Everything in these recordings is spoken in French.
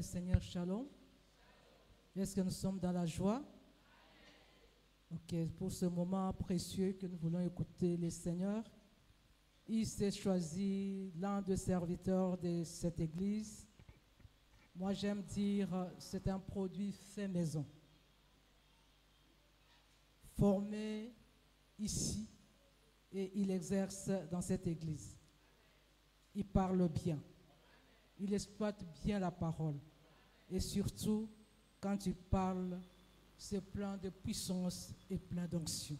Seigneur, shalom. Est-ce que nous sommes dans la joie? Ok, pour ce moment précieux que nous voulons écouter le Seigneur, il s'est choisi l'un des serviteurs de cette église. Moi, j'aime dire, c'est un produit fait maison, formé ici, et il exerce dans cette église. Il parle bien, il exploite bien la parole, et surtout, quand il parle, c'est plein de puissance et plein d'onction.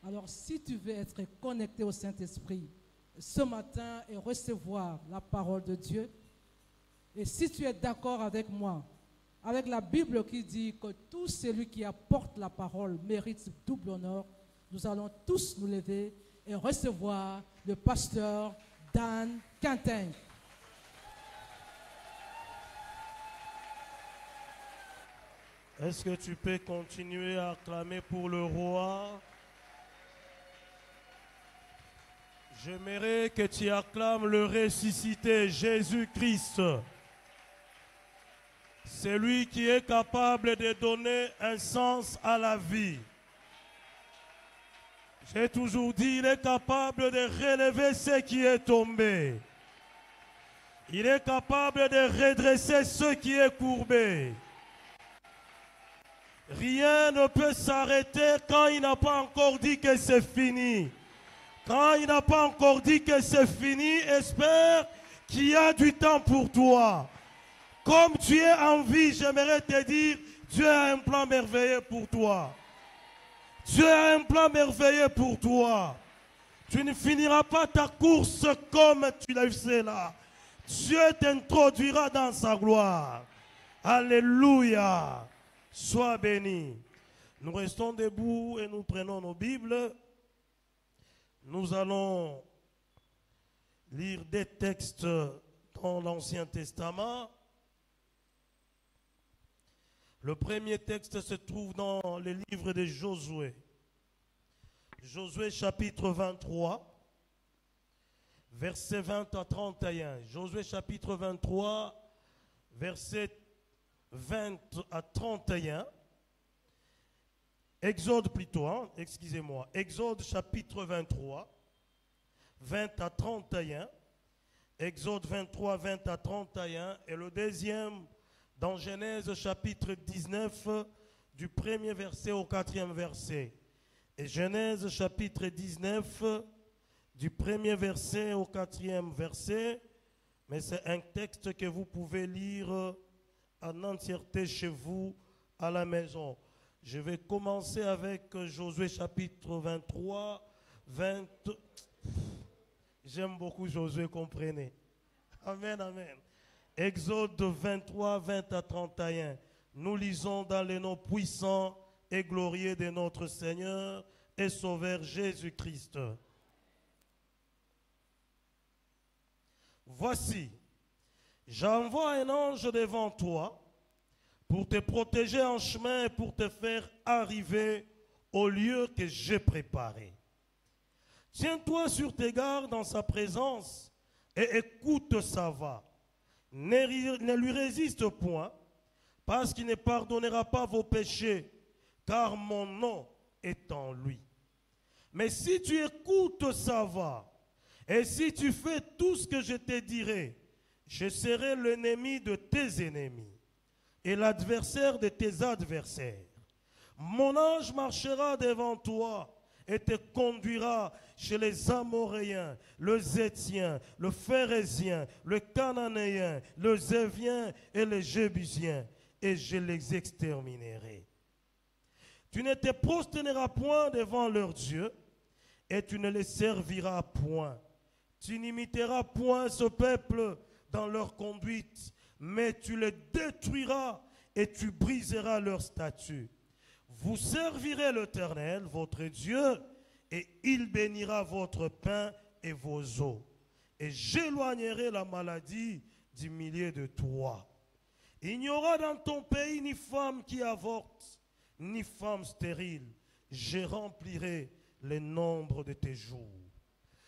Alors, si tu veux être connecté au Saint-Esprit ce matin et recevoir la parole de Dieu, et si tu es d'accord avec moi, avec la Bible qui dit que tout celui qui apporte la parole mérite double honneur, nous allons tous nous lever et recevoir le pasteur Dan Quintin. Est-ce que tu peux continuer à acclamer pour le roi? J'aimerais que tu acclames le ressuscité Jésus-Christ. C'est lui qui est capable de donner un sens à la vie. J'ai toujours dit, il est capable de relever ce qui est tombé. Il est capable de redresser ce qui est courbé. Rien ne peut s'arrêter quand il n'a pas encore dit que c'est fini. Quand il n'a pas encore dit que c'est fini, espère qu'il y a du temps pour toi. Comme tu es en vie, j'aimerais te dire, Dieu a un plan merveilleux pour toi. Dieu a un plan merveilleux pour toi. Tu ne finiras pas ta course comme tu l'as fait là. Dieu t'introduira dans sa gloire. Alléluia. Sois béni. Nous restons debout et nous prenons nos Bibles. Nous allons lire des textes dans l'Ancien Testament. Le premier texte se trouve dans le livre de Josué. Josué chapitre 23, versets 20 à 31. Josué chapitre 23, versets 20 à 31. Exode plutôt, excusez-moi. Exode chapitre 23, 20 à 31. Exode 23, 20 à 31. Et le deuxième dans Genèse chapitre 19, du premier verset au quatrième verset. Et Genèse chapitre 19, du premier verset au quatrième verset. Mais c'est un texte que vous pouvez lire en entièreté chez vous à la maison. Je vais commencer avec Josué chapitre 23, 20. J'aime beaucoup Josué, comprenez. Amen, amen. Exode 23, 20 à 31. Nous lisons dans le nom puissant et glorieux de notre Seigneur et Sauveur Jésus-Christ. Voici, j'envoie un ange devant toi pour te protéger en chemin et pour te faire arriver au lieu que j'ai préparé. Tiens-toi sur tes gardes dans sa présence et écoute sa voix. Ne lui résiste point, parce qu'il ne pardonnera pas vos péchés, car mon nom est en lui. Mais si tu écoutes sa voix, et si tu fais tout ce que je te dirai, je serai l'ennemi de tes ennemis et l'adversaire de tes adversaires. Mon ange marchera devant toi et te conduira chez les Amoréens, les Hétiens, le Phérézien, le Cananéen, le Zévien et les Jébusiens, et je les exterminerai. Tu ne te prosterneras point devant leurs dieux, et tu ne les serviras point. Tu n'imiteras point ce peuple dans leur conduite, mais tu les détruiras et tu briseras leurs statuts. Vous servirez l'Éternel, votre Dieu, et il bénira votre pain et vos eaux. Et j'éloignerai la maladie du milieu de toi. Il n'y aura dans ton pays ni femme qui avorte, ni femme stérile. Je remplirai le nombre de tes jours.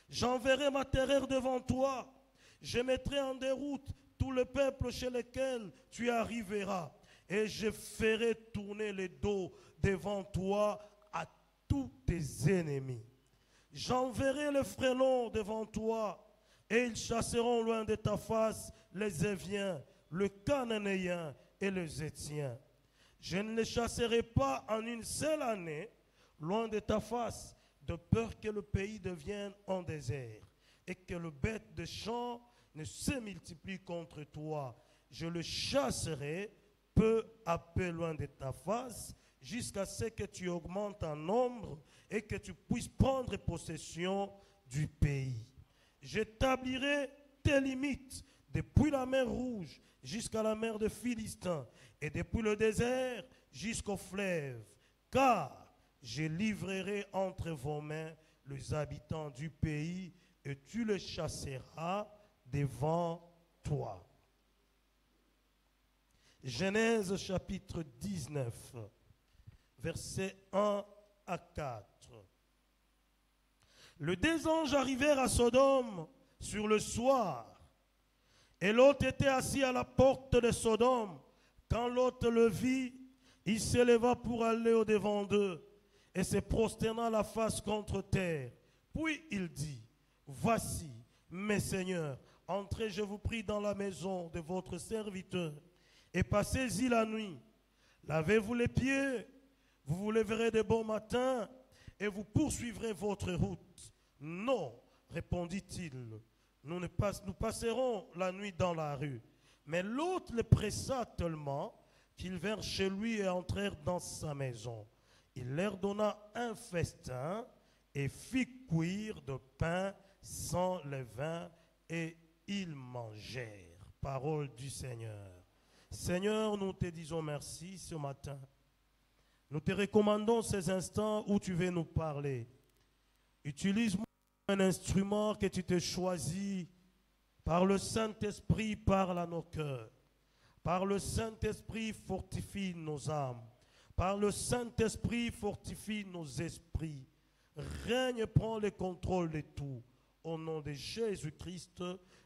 J'enverrai ma terreur devant toi. Je mettrai en déroute tous les peuples chez lesquels tu arriveras, et je ferai tourner le dos devant toi à tous tes ennemis. J'enverrai les frelons devant toi, et ils chasseront loin de ta face les Éviens, le Cananéen et les Étiens. Je ne les chasserai pas en une seule année, loin de ta face, de peur que le pays devienne un désert et que le bête de champ ne se multiplie contre toi. Je le chasserai peu à peu loin de ta face, jusqu'à ce que tu augmentes en nombre et que tu puisses prendre possession du pays. J'établirai tes limites depuis la mer Rouge jusqu'à la mer de Philistin et depuis le désert jusqu'au fleuve, car je livrerai entre vos mains les habitants du pays et tu les chasseras devant toi. Genèse chapitre 19, versets 1 à 4. Les deux anges arrivèrent à Sodome sur le soir, et Lot était assis à la porte de Sodome. Quand Lot le vit, il s'éleva pour aller au-devant d'eux, et se prosterna la face contre terre. Puis il dit, voici, mes seigneurs, entrez, je vous prie, dans la maison de votre serviteur, et passez-y la nuit. Lavez-vous les pieds, vous vous lèverez de bon matin, et vous poursuivrez votre route. Non, répondit-il, nous passerons la nuit dans la rue. Mais l'autre le pressa tellement qu'ils vinrent chez lui et entrèrent dans sa maison. Il leur donna un festin et fit cuire de pain sans levain, et ils mangèrent. Parole du Seigneur. Seigneur, nous te disons merci ce matin. Nous te recommandons ces instants où tu veux nous parler. Utilise-moi un instrument que tu t'es choisi. Par le Saint-Esprit, parle à nos cœurs. Par le Saint-Esprit, fortifie nos âmes. Par le Saint-Esprit, fortifie nos esprits. Règne, prends le contrôle de tout. Au nom de Jésus-Christ,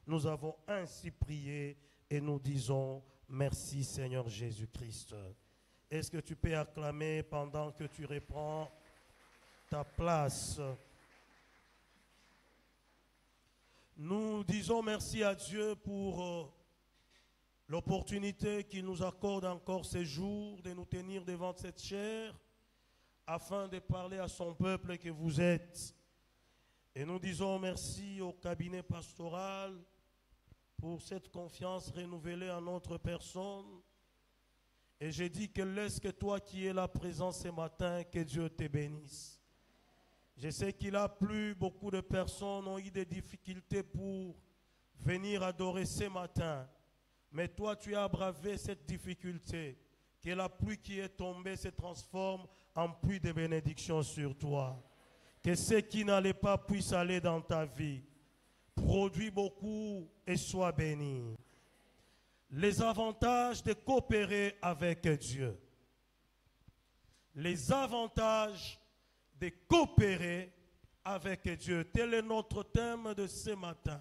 nous avons ainsi prié et nous disons merci Seigneur Jésus-Christ. Est-ce que tu peux acclamer pendant que tu reprends ta place? Nous disons merci à Dieu pour l'opportunité qu'il nous accorde encore ces jours de nous tenir devant cette chair afin de parler à son peuple que vous êtes. Et nous disons merci au cabinet pastoral pour cette confiance renouvelée à notre personne. Et j'ai dit que laisse que toi qui es là présent ce matin, que Dieu te bénisse. Je sais qu'il a plu, beaucoup de personnes ont eu des difficultés pour venir adorer ce matin. Mais toi, tu as bravé cette difficulté. Que la pluie qui est tombée se transforme en pluie de bénédiction sur toi. Que ce qui n'allait pas puisse aller dans ta vie. Produis beaucoup et sois béni. Les avantages de coopérer avec Dieu. Les avantages de coopérer avec Dieu. Tel est notre thème de ce matin.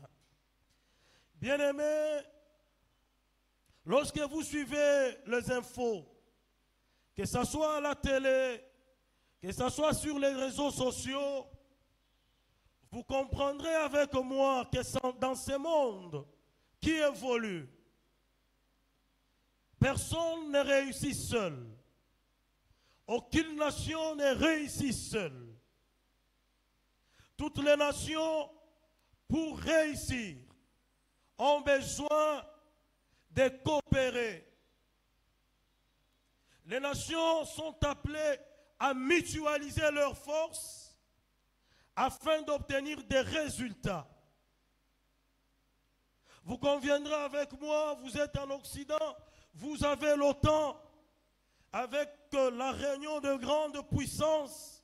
Bien-aimés, lorsque vous suivez les infos, que ce soit à la télé, que ce soit sur les réseaux sociaux, vous comprendrez avec moi que dans ce monde qui évolue, personne ne réussit seul. Aucune nation ne réussit seule. Toutes les nations, pour réussir, ont besoin de coopérer. Les nations sont appelées à mutualiser leurs forces afin d'obtenir des résultats. Vous conviendrez avec moi, vous êtes en Occident, vous avez l'OTAN, avec la réunion de grandes puissances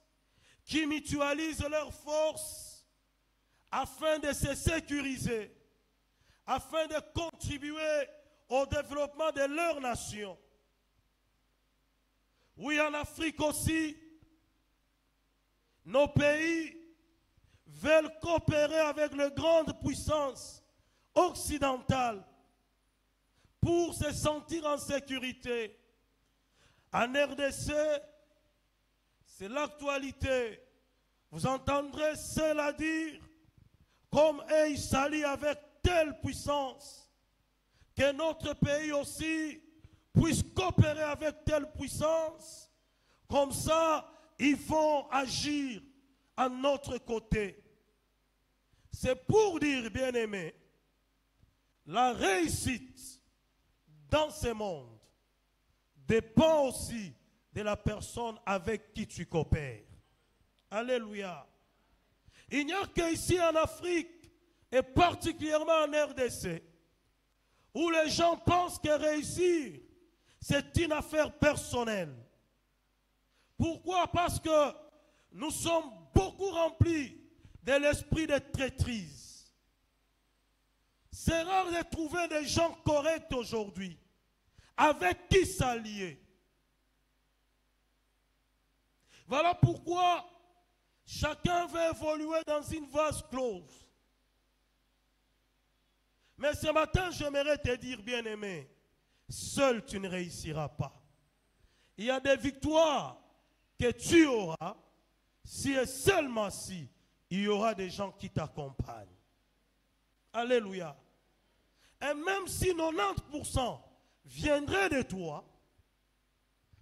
qui mutualisent leurs forces afin de se sécuriser, afin de contribuer au développement de leur nation. Oui, en Afrique aussi, nos pays veulent coopérer avec les grandes puissances occidentales pour se sentir en sécurité. En RDC, c'est l'actualité. Vous entendrez cela dire, comme ils s'allient avec telle puissance, que notre pays aussi puisse coopérer avec telle puissance. Comme ça, ils vont agir à notre côté. C'est pour dire, bien-aimés, la réussite dans ce monde dépend aussi de la personne avec qui tu coopères. Alléluia. Il n'y a qu'ici en Afrique, et particulièrement en RDC, où les gens pensent que réussir, c'est une affaire personnelle. Pourquoi? Parce que nous sommes beaucoup remplis de l'esprit de traîtrise. C'est rare de trouver des gens corrects aujourd'hui, avec qui s'allier. Voilà pourquoi chacun veut évoluer dans une vase close. Mais ce matin, j'aimerais te dire, bien-aimé, seul tu ne réussiras pas. Il y a des victoires que tu auras si et seulement si il y aura des gens qui t'accompagnent. Alléluia. Et même si 90% viendraient de toi,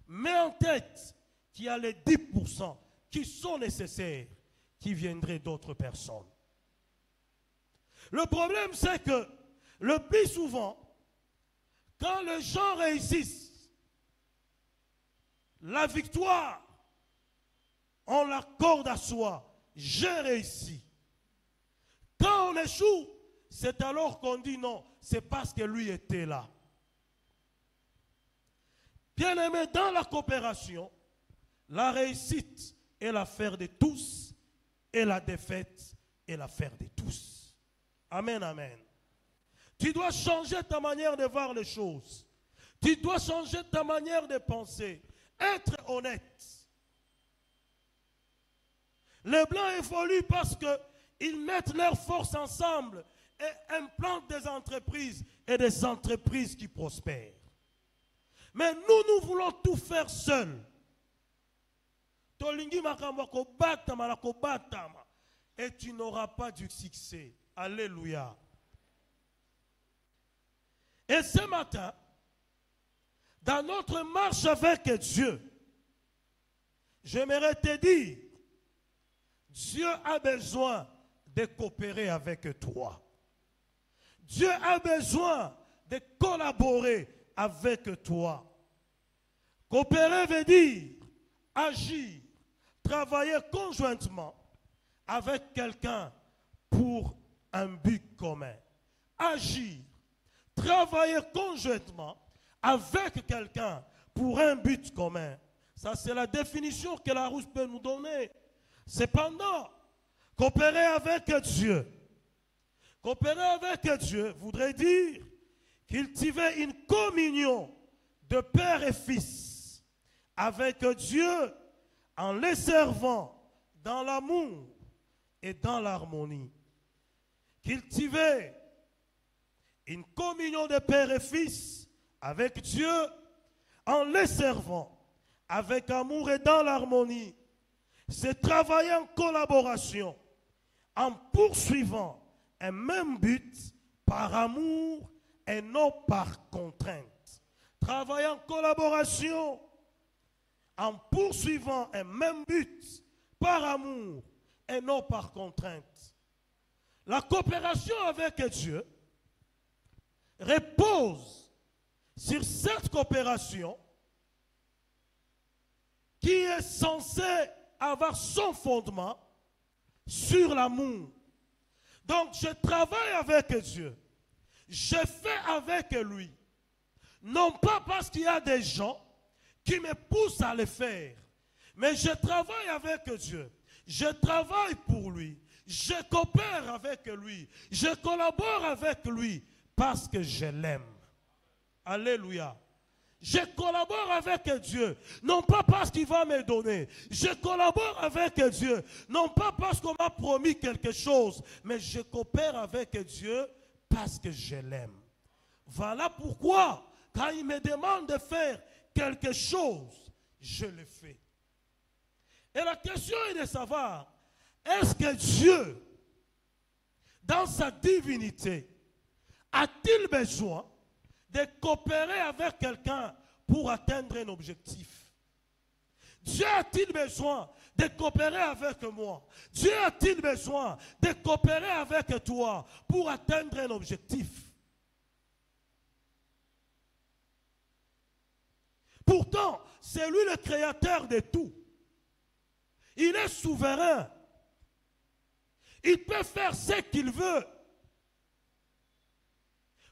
mets en tête qu'il y a les 10% qui sont nécessaires, qui viendraient d'autres personnes. Le problème, c'est que le plus souvent, quand les gens réussissent, la victoire, on l'accorde à soi. J'ai réussi. Quand on échoue, c'est alors qu'on dit non, c'est parce que lui était là. Bien-aimé, dans la coopération, la réussite est l'affaire de tous et la défaite est l'affaire de tous. Amen, amen. Tu dois changer ta manière de voir les choses. Tu dois changer ta manière de penser. Être honnête. Les Blancs évoluent parce qu'ils mettent leurs forces ensemble et implantent des entreprises et des entreprises qui prospèrent. Mais nous voulons tout faire seuls. Et tu n'auras pas du succès. Alléluia. Et ce matin, dans notre marche avec Dieu, j'aimerais te dire, Dieu a besoin de coopérer avec toi. Dieu a besoin de collaborer avec toi. Coopérer veut dire agir, travailler conjointement avec quelqu'un pour un but commun. Agir, travailler conjointement avec quelqu'un pour un but commun. Ça, c'est la définition que la Rousse peut nous donner. Cependant, coopérer avec Dieu. Coopérer avec Dieu voudrait dire cultiver une communion de père et fils avec Dieu en les servant dans l'amour et dans l'harmonie. Cultiver une communion de père et fils avec Dieu en les servant avec amour et dans l'harmonie. C'est travailler en collaboration, en poursuivant un même but par amour et non par contrainte. Travailler en collaboration, en poursuivant un même but par amour et non par contrainte. La coopération avec Dieu repose sur cette coopération qui est censée avoir son fondement sur l'amour. Donc je travaille avec Dieu, je fais avec lui, non pas parce qu'il y a des gens qui me poussent à le faire, mais je travaille avec Dieu, je travaille pour lui, je coopère avec lui, je collabore avec lui parce que je l'aime. Alléluia. Je collabore avec Dieu, non pas parce qu'il va me donner. Je collabore avec Dieu, non pas parce qu'on m'a promis quelque chose, mais je coopère avec Dieu parce que je l'aime. Voilà pourquoi, quand il me demande de faire quelque chose, je le fais. Et la question est de savoir, est-ce que Dieu, dans sa divinité, a-t-il besoin de coopérer avec quelqu'un pour atteindre un objectif? Dieu a-t-il besoin de coopérer avec moi? Dieu a-t-il besoin de coopérer avec toi pour atteindre un objectif? Pourtant, c'est lui le créateur de tout. Il est souverain. Il peut faire ce qu'il veut.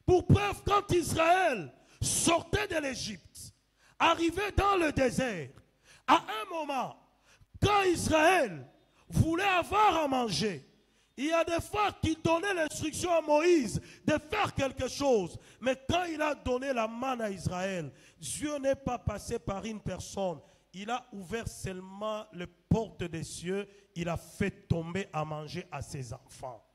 Pour preuve, quand Israël sortait de l'Égypte, arrivait dans le désert, à un moment, quand Israël voulait avoir à manger, il y a des fois qu'il donnait l'instruction à Moïse de faire quelque chose. Mais quand il a donné la manne à Israël, Dieu n'est pas passé par une personne. Il a ouvert seulement les portes des cieux. Il a fait tomber à manger à ses enfants.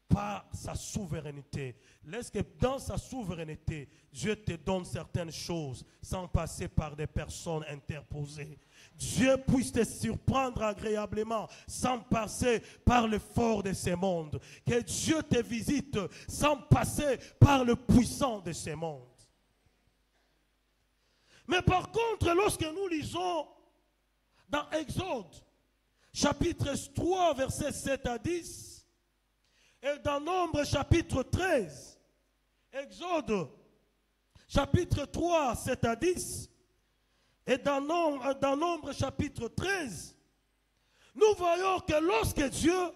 Par sa souveraineté. Laisse que dans sa souveraineté, Dieu te donne certaines choses sans passer par des personnes interposées. Dieu puisse te surprendre agréablement sans passer par le fort de ce monde. Que Dieu te visite sans passer par le puissant de ce monde. Mais par contre, lorsque nous lisons dans Exode, chapitre 3, versets 7 à 10, et dans Nombre chapitre 13, Exode chapitre 3, 7 à 10, et dans Nombre chapitre 13, nous voyons que lorsque Dieu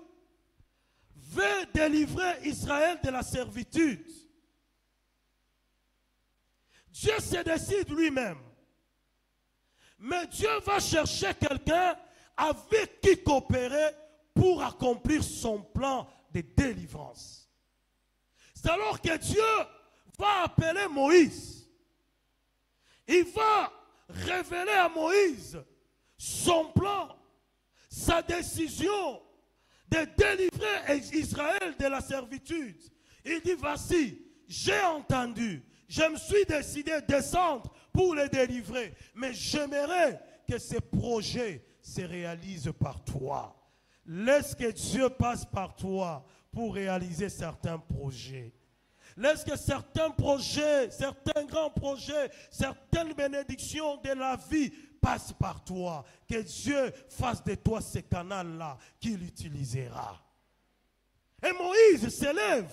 veut délivrer Israël de la servitude, Dieu se décide lui-même. Mais Dieu va chercher quelqu'un avec qui coopérer pour accomplir son plan de délivrance. C'est alors que Dieu va appeler Moïse. Il va révéler à Moïse son plan, sa décision de délivrer Israël de la servitude. Il dit, voici, j'ai entendu, je me suis décidé de descendre pour les délivrer, mais j'aimerais que ces projets se réalisent par toi. Laisse que Dieu passe par toi pour réaliser certains projets. Laisse que certains projets, certains grands projets, certaines bénédictions de la vie passent par toi. Que Dieu fasse de toi ce canal-là qu'il utilisera. Et Moïse s'élève.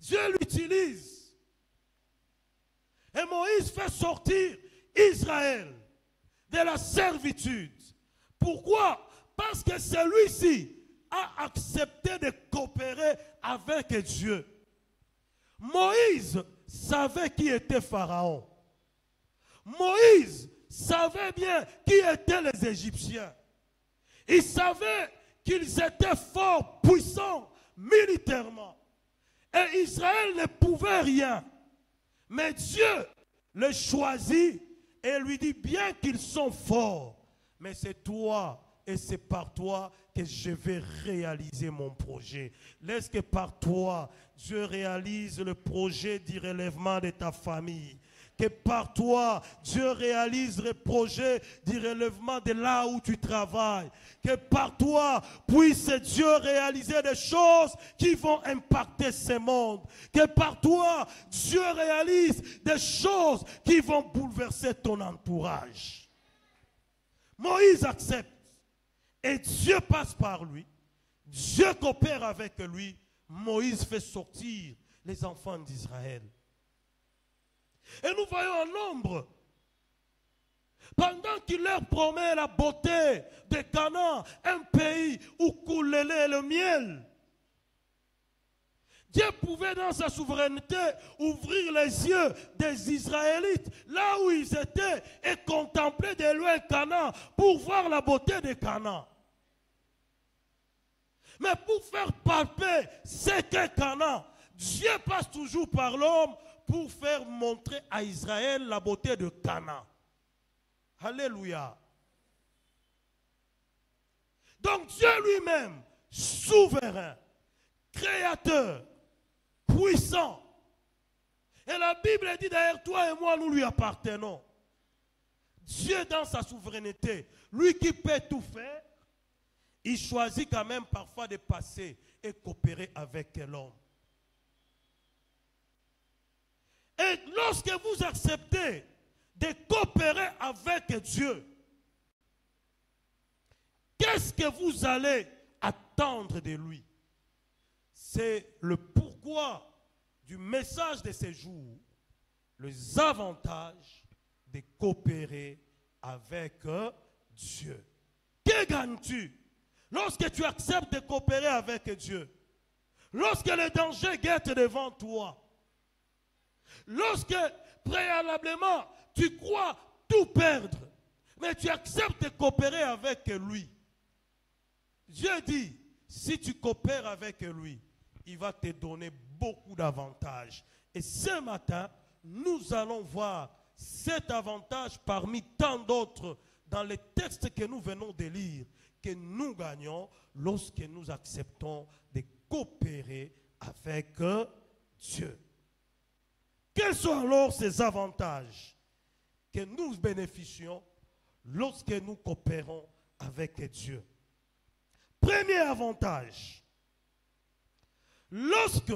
Dieu l'utilise. Et Moïse fait sortir Israël de la servitude. Pourquoi? Parce que celui-ci a accepté de coopérer avec Dieu. Moïse savait qui était Pharaon. Moïse savait bien qui étaient les Égyptiens. Il savait qu'ils étaient forts, puissants, militairement. Et Israël ne pouvait rien. Mais Dieu le choisit et lui dit bien qu'ils sont forts. Mais c'est toi et c'est par toi que je vais réaliser mon projet. Laisse que par toi, Dieu réalise le projet du relèvement de ta famille. Que par toi, Dieu réalise le projet du relèvement de là où tu travailles. Que par toi, puisse Dieu réaliser des choses qui vont impacter ce monde. Que par toi, Dieu réalise des choses qui vont bouleverser ton entourage. Moïse accepte. Et Dieu passe par lui. Dieu coopère avec lui. Moïse fait sortir les enfants d'Israël. Et nous voyons un nombre. Pendant qu'il leur promet la beauté de Canaan, un pays où coule le lait et le miel, Dieu pouvait dans sa souveraineté ouvrir les yeux des Israélites là où ils étaient et contempler de loin Canaan pour voir la beauté de Canaan. Mais pour faire palper ce qu'est Canaan, Dieu passe toujours par l'homme pour faire montrer à Israël la beauté de Canaan. Alléluia. Donc Dieu lui-même, souverain, créateur, puissant, Et la Bible dit d'ailleurs, toi et moi, nous lui appartenons. Dieu dans sa souveraineté, lui qui peut tout faire, il choisit quand même parfois de passer et coopérer avec l'homme. Et lorsque vous acceptez de coopérer avec Dieu, qu'est-ce que vous allez attendre de lui? C'est le pourquoi du message de ces jours, les avantages de coopérer avec Dieu. Que gagnes-tu lorsque tu acceptes de coopérer avec Dieu? Lorsque le danger guette devant toi, lorsque préalablement tu crois tout perdre, mais tu acceptes de coopérer avec lui, Dieu dit, si tu coopères avec lui, il va te donner beaucoup d'avantages. Et ce matin, nous allons voir cet avantage parmi tant d'autres dans les textes que nous venons de lire, que nous gagnons lorsque nous acceptons de coopérer avec Dieu. Quels sont alors ces avantages que nous bénéficions lorsque nous coopérons avec Dieu? Premier avantage, lorsque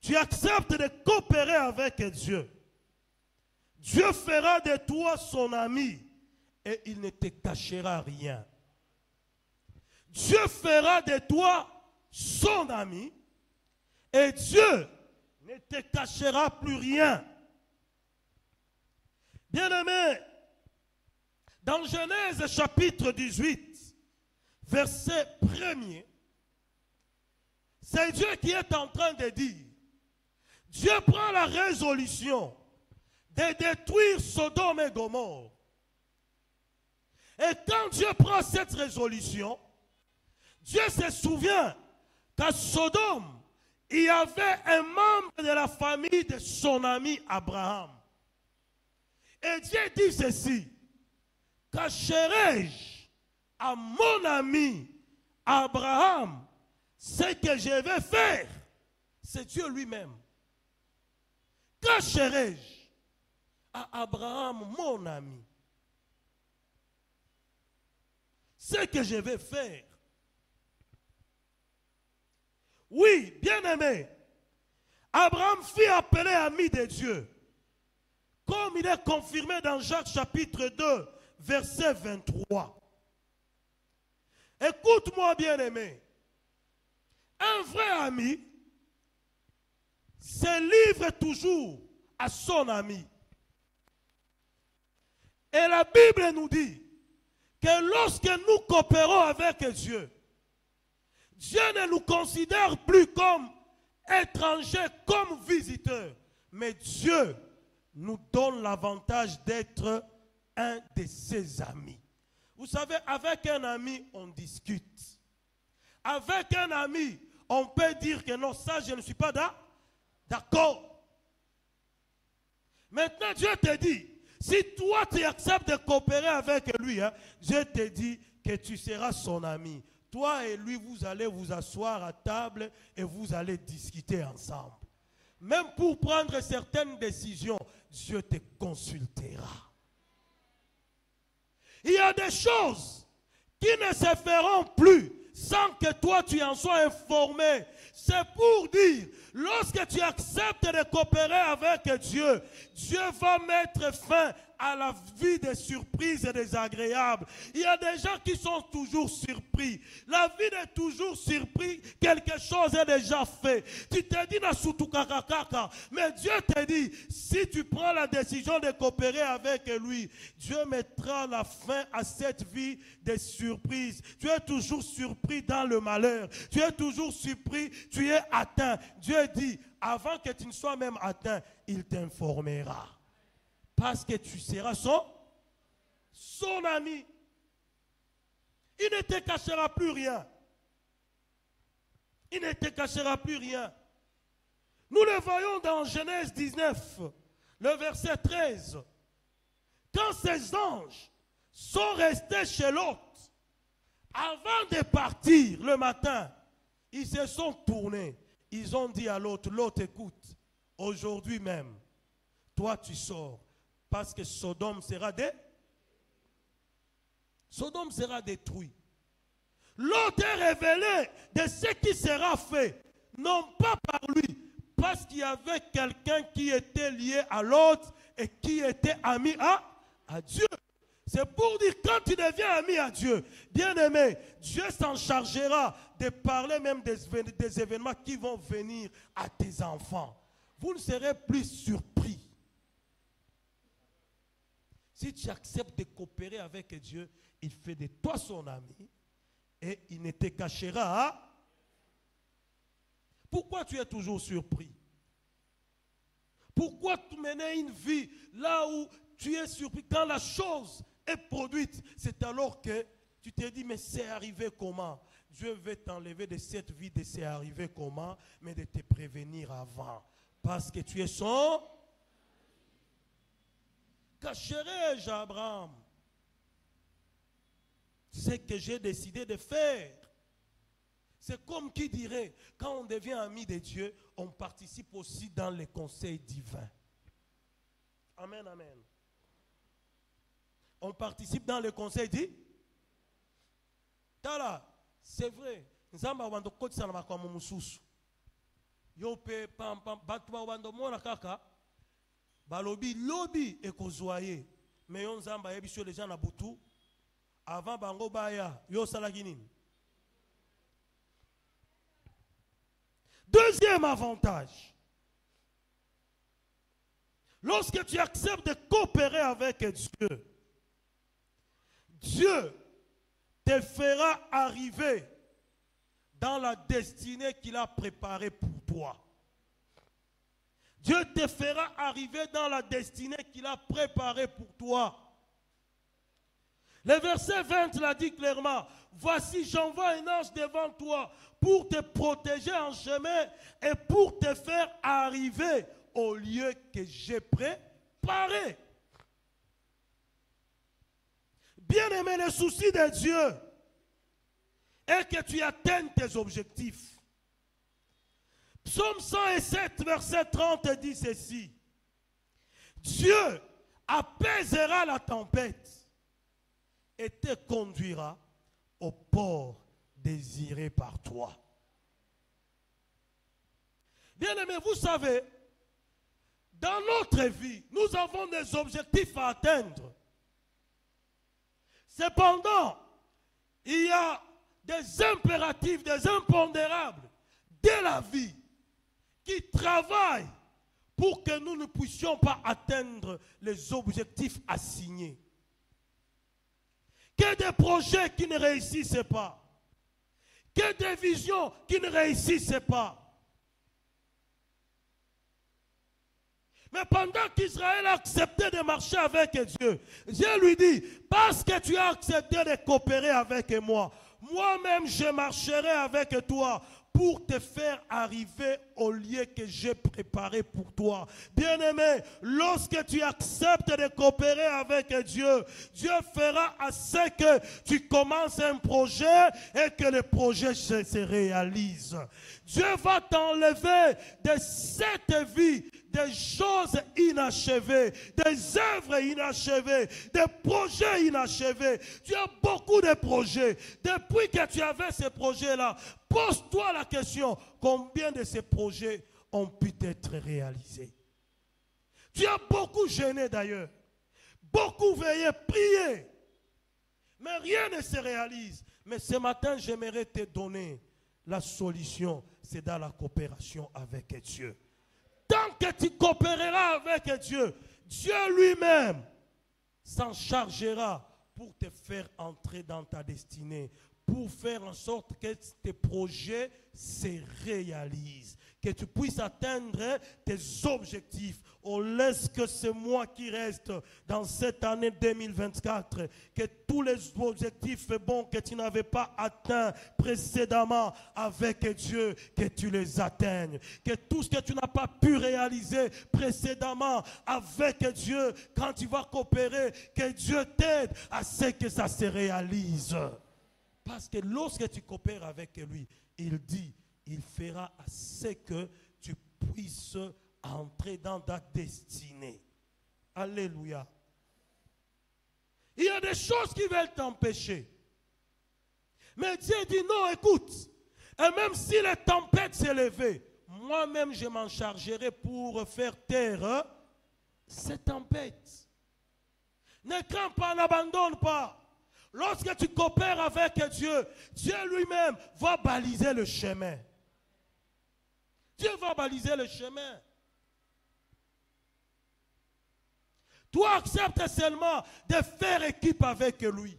tu acceptes de coopérer avec Dieu, Dieu fera de toi son ami et il ne te cachera rien. Dieu fera de toi son ami et Dieu ne te cachera plus rien. Bien-aimé, dans Genèse chapitre 18, verset 1er, c'est Dieu qui est en train de dire, Dieu prend la résolution de détruire Sodome et Gomorrhe. Et quand Dieu prend cette résolution, Dieu se souvient qu'à Sodome, il y avait un membre de la famille de son ami Abraham. Et Dieu dit ceci, cacherai-je à mon ami Abraham ce que je vais faire? C'est Dieu lui-même. Cacherai-je à Abraham, mon ami, ce que je vais faire? Oui, bien-aimé, Abraham fut appelé ami de Dieu, comme il est confirmé dans Jacques chapitre 2, verset 23. Écoute-moi, bien-aimé, un vrai ami se livre toujours à son ami. Et la Bible nous dit que lorsque nous coopérons avec Dieu, Dieu ne nous considère plus comme étrangers, comme visiteurs, mais Dieu nous donne l'avantage d'être un de ses amis. Vous savez, avec un ami, on discute. Avec un ami, on peut dire que non, ça, je ne suis pas d'accord. Maintenant, Dieu te dit, si toi, tu acceptes de coopérer avec lui, Dieu te dit que tu seras son ami. Toi et lui, vous allez vous asseoir à table et vous allez discuter ensemble. Même pour prendre certaines décisions, Dieu te consultera. Il y a des choses qui ne se feront plus sans que toi tu en sois informé. C'est pour dire, lorsque tu acceptes de coopérer avec Dieu, Dieu va mettre fin à la vie des surprises et désagréables. Il y a des gens qui sont toujours surpris. La vie est toujours surpris. Quelque chose est déjà fait. Tu te dis, mais Dieu te dit, si tu prends la décision de coopérer avec lui, Dieu mettra la fin à cette vie des surprises. Tu es toujours surpris dans le malheur. Tu es toujours surpris, tu es atteint. Dieu dit, avant que tu ne sois même atteint, il t'informera. Parce que tu seras son ami. Il ne te cachera plus rien. Il ne te cachera plus rien. Nous le voyons dans Genèse 19, le verset 13. Quand ces anges sont restés chez Lot, avant de partir le matin, ils se sont tournés. Ils ont dit à l'autre, Lot, écoute, aujourd'hui même, toi tu sors parce que Sodome sera détruit. L'autre est révélé de ce qui sera fait, non pas par lui, parce qu'il y avait quelqu'un qui était lié à l'autre et qui était ami à Dieu. C'est pour dire, quand tu deviens ami à Dieu, bien-aimé, Dieu s'en chargera de parler même des événements qui vont venir à tes enfants. Vous ne serez plus surpris. Si tu acceptes de coopérer avec Dieu, il fait de toi son ami et il ne te cachera. Pourquoi tu es toujours surpris? Pourquoi tu mènes une vie là où tu es surpris? Quand la chose est produite, c'est alors que tu te dis, mais c'est arrivé comment? Dieu veut t'enlever de cette vie de c'est arrivé comment, mais de te prévenir avant. Parce que tu es son... Cacherai-je, Abraham ce que j'ai décidé de faire? C'est comme qui dirait, quand on devient ami de Dieu, on participe aussi dans les conseils divins. Amen, amen. On participe dans les conseils divins. Tala, c'est vrai. Nzamba wando kotisa na makwamo mususu. Yope pam pam batwa wando mona kaka. Balobi lobi ekozwaye. Mais yon nzamba yebiso les gens na butu. Avant bango baya yo salaginin. Deuxième avantage. Lorsque tu acceptes de coopérer avec Dieu, Dieu te fera arriver dans la destinée qu'il a préparée pour toi. Dieu te fera arriver dans la destinée qu'il a préparée pour toi. Le verset 20 l'a dit clairement. Voici, j'envoie un ange devant toi pour te protéger en chemin et pour te faire arriver au lieu que j'ai préparé. Bien-aimé, le souci de Dieu est que tu atteignes tes objectifs. Psaume 107, verset 30 dit ceci. Dieu apaisera la tempête et te conduira au port désiré par toi. Bien-aimé, vous savez, dans notre vie, nous avons des objectifs à atteindre. Cependant, il y a des impératifs, des impondérables de la vie qui travaillent pour que nous ne puissions pas atteindre les objectifs assignés. Que des projets qui ne réussissent pas, que des visions qui ne réussissent pas. Mais pendant qu'Israël a accepté de marcher avec Dieu, Dieu lui dit, parce que tu as accepté de coopérer avec moi, moi-même je marcherai avec toi pour te faire arriver au lieu que j'ai préparé pour toi. Bien-aimé, lorsque tu acceptes de coopérer avec Dieu, Dieu fera à ce que tu commences un projet et que le projet se réalise. Dieu va t'enlever de cette vie des choses inachevées, des œuvres inachevées, des projets inachevés. Tu as beaucoup de projets. Depuis que tu avais ces projets-là, pose-toi la question, combien de ces projets ont pu être réalisés? Tu as beaucoup gêné d'ailleurs, beaucoup veillé, prié, mais rien ne se réalise. Mais ce matin, j'aimerais te donner la solution, c'est dans la coopération avec Dieu. Tant que tu coopéreras avec Dieu, Dieu lui-même s'en chargera pour te faire entrer dans ta destinée, pour faire en sorte que tes projets se réalisent, que tu puisses atteindre tes objectifs. On laisse que c'est moi qui reste dans cette année 2024, que tous les objectifs bons que tu n'avais pas atteints précédemment avec Dieu, que tu les atteignes. Que tout ce que tu n'as pas pu réaliser précédemment avec Dieu, quand tu vas coopérer, que Dieu t'aide à ce que ça se réalise. Parce que lorsque tu coopères avec lui, il dit, il fera à ce que tu puisses à entrer dans ta destinée. Alléluia. Il y a des choses qui veulent t'empêcher. Mais Dieu dit non, écoute. Et même si les tempêtes s'élevaient, moi-même je m'en chargerai pour faire taire ces tempêtes. Ne crains pas, n'abandonne pas. Lorsque tu coopères avec Dieu, Dieu lui-même va baliser le chemin. Dieu va baliser le chemin. Toi, accepte seulement de faire équipe avec lui.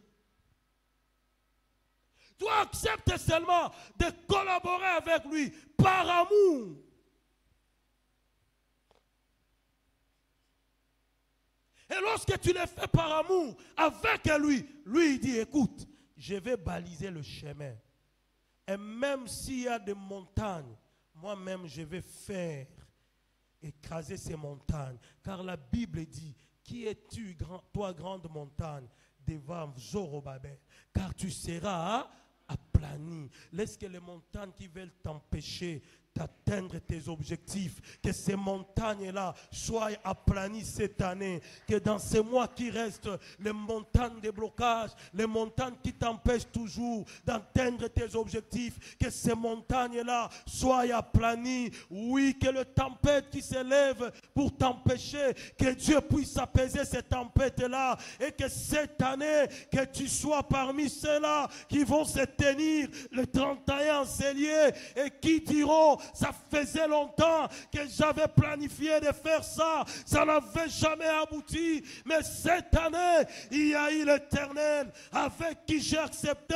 Toi, accepte seulement de collaborer avec lui par amour. Et lorsque tu le fais par amour avec lui, lui il dit, écoute, je vais baliser le chemin. Et même s'il y a des montagnes, moi-même je vais faire écraser ces montagnes. Car la Bible dit, qui es-tu, toi grande montagne, devant Zorobabel? Car tu seras aplani. Laisse que les montagnes qui veulent t'empêcher d'atteindre tes objectifs, que ces montagnes-là soient aplanies cette année, que dans ces mois qui restent, les montagnes de blocage, les montagnes qui t'empêchent toujours d'atteindre tes objectifs, que ces montagnes-là soient aplanies. Oui, que le tempête qui s'élève pour t'empêcher, que Dieu puisse apaiser ces tempêtes-là, et que cette année, que tu sois parmi ceux-là qui vont se tenir le 31 Célier et qui diront, ça faisait longtemps que j'avais planifié de faire ça. Ça n'avait jamais abouti. Mais cette année, il y a eu l'Éternel avec qui j'ai accepté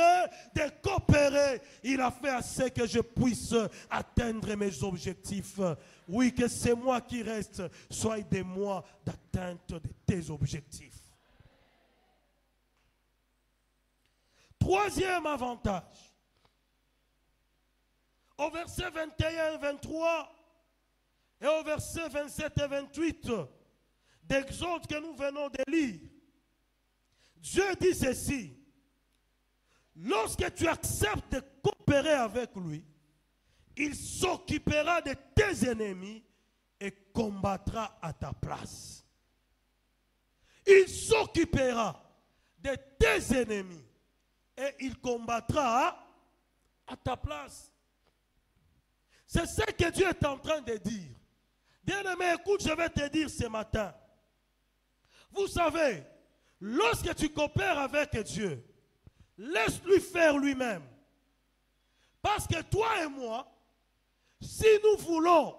de coopérer. Il a fait assez que je puisse atteindre mes objectifs. Oui, que c'est moi qui reste. Sois des mois d'atteinte de tes objectifs. Troisième avantage. Au verset 21 et 23 et au verset 27 et 28 d'Exode que nous venons de lire, Dieu dit ceci: lorsque tu acceptes de coopérer avec lui, il s'occupera de tes ennemis et combattra à ta place. Il s'occupera de tes ennemis et il combattra à ta place. C'est ce que Dieu est en train de dire. Bien-aimé, écoute, je vais te dire ce matin. Vous savez, lorsque tu coopères avec Dieu, laisse-lui faire lui-même. Parce que toi et moi, si nous voulons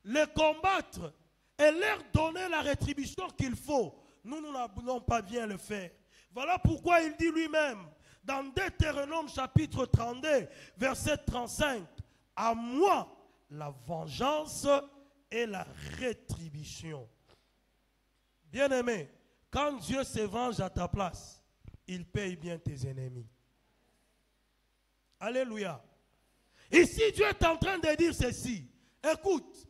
les combattre et leur donner la rétribution qu'il faut, nous n'allons pas bien le faire. Voilà pourquoi il dit lui-même, dans Deutéronome chapitre 32, verset 35, à moi la vengeance et la rétribution. Bien-aimé, quand Dieu se venge à ta place, il paye bien tes ennemis. Alléluia. Ici, Dieu est en train de dire ceci. Écoute,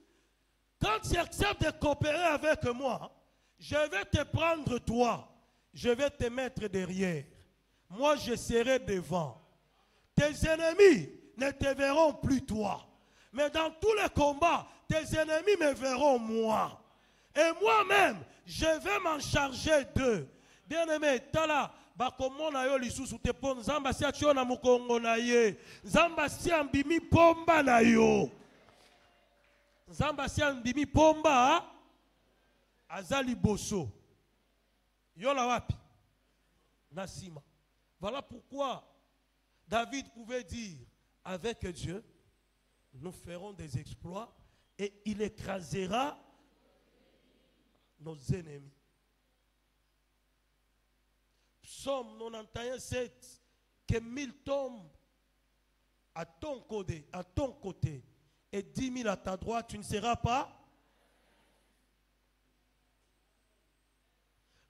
quand tu acceptes de coopérer avec moi, je vais te prendre toi. Je vais te mettre derrière. Moi, je serai devant. Tes ennemis ne te verront plus toi. Mais dans tous les combats, tes ennemis me verront moi. Et moi-même, je vais m'en charger d'eux. Bien-aimé, tala, bakomona yo lisusu te pon nzamba si atio na mukongo na ye. Nzamba si ambimi pomba na yo. Nzamba si ambimi pomba azali boso. Yo la wapi? Nasima. Voilà pourquoi David pouvait dire, avec Dieu, nous ferons des exploits et il écrasera nos ennemis. Psaume 91:7, que 1000 tombent à ton côté et 10 000 à ta droite, tu ne seras pas.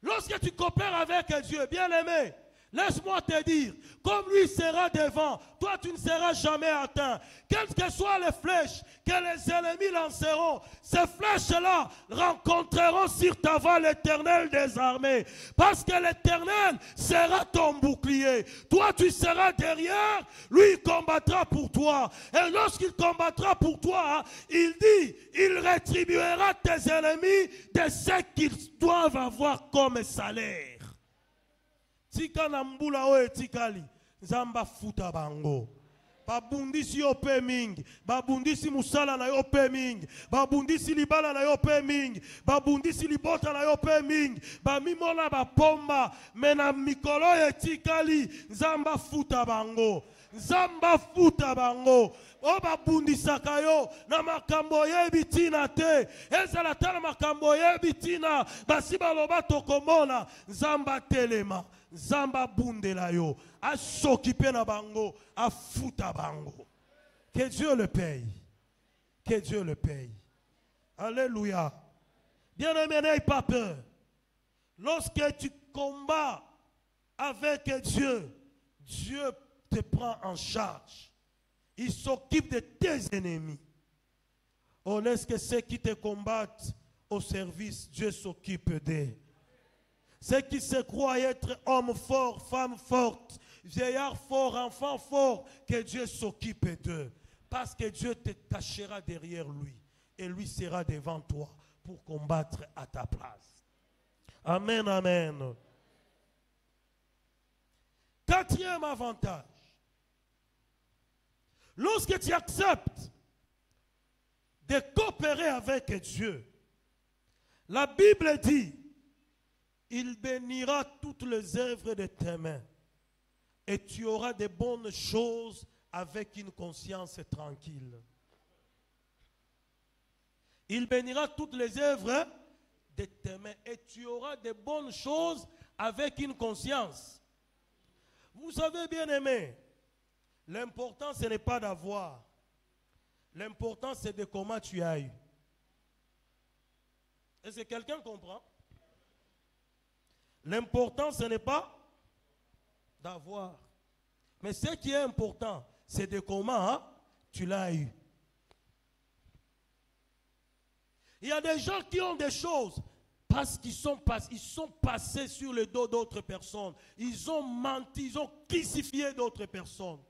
Lorsque tu coopères avec Dieu, bien-aimé, Laisse-moi te dire, comme lui sera devant, toi tu ne seras jamais atteint. Quelles que soient les flèches que les ennemis lanceront, ces flèches-là rencontreront sur ta voie l'Éternel des armées. Parce que l'Éternel sera ton bouclier. Toi tu seras derrière, lui il combattra pour toi. Et lorsqu'il combattra pour toi, il dit, il rétribuera tes ennemis de ce qu'ils doivent avoir comme salaire. Tika na mbula o etikali nzamba futa bango babundisi yo pe mingi babundisi musala na yo pe mingi babundisi libala na yo pe mingi babundisi libota na yo pe mingi bamimola bapomba mena mikolo etikali nzamba futa bango nzamba futa bango o babundisaka yo na makambo yebi tina te ezala ta na makambo yebi tina basi baloba tokomona nzamba telema Zamba bundela yo, a s'occuper na bango, a futa bango. Que Dieu le paye. Que Dieu le paye. Alléluia. Bien-aimé, n'aie pas peur. Lorsque tu combats avec Dieu, Dieu te prend en charge. Il s'occupe de tes ennemis. Oh, est-ce que ceux qui te combattent au service, Dieu s'occupe d'eux. Ceux qui se croient être hommes forts, femmes fortes, vieillards forts, enfants forts, que Dieu s'occupe d'eux. Parce que Dieu te cachera derrière lui. Et lui sera devant toi pour combattre à ta place. Amen, amen. Quatrième avantage. Lorsque tu acceptes de coopérer avec Dieu, la Bible dit, il bénira toutes les œuvres de tes mains et tu auras de bonnes choses avec une conscience tranquille. Il bénira toutes les œuvres de tes mains et tu auras de bonnes choses avec une conscience. Vous savez, bien aimé, l'important ce n'est pas d'avoir. L'important c'est de comment tu as eu. Est-ce que quelqu'un comprend? L'important, ce n'est pas d'avoir. Mais ce qui est important, c'est de comment tu l'as eu. Il y a des gens qui ont des choses parce qu'ils sont passés sur le dos d'autres personnes. Ils ont menti, ils ont crucifié d'autres personnes.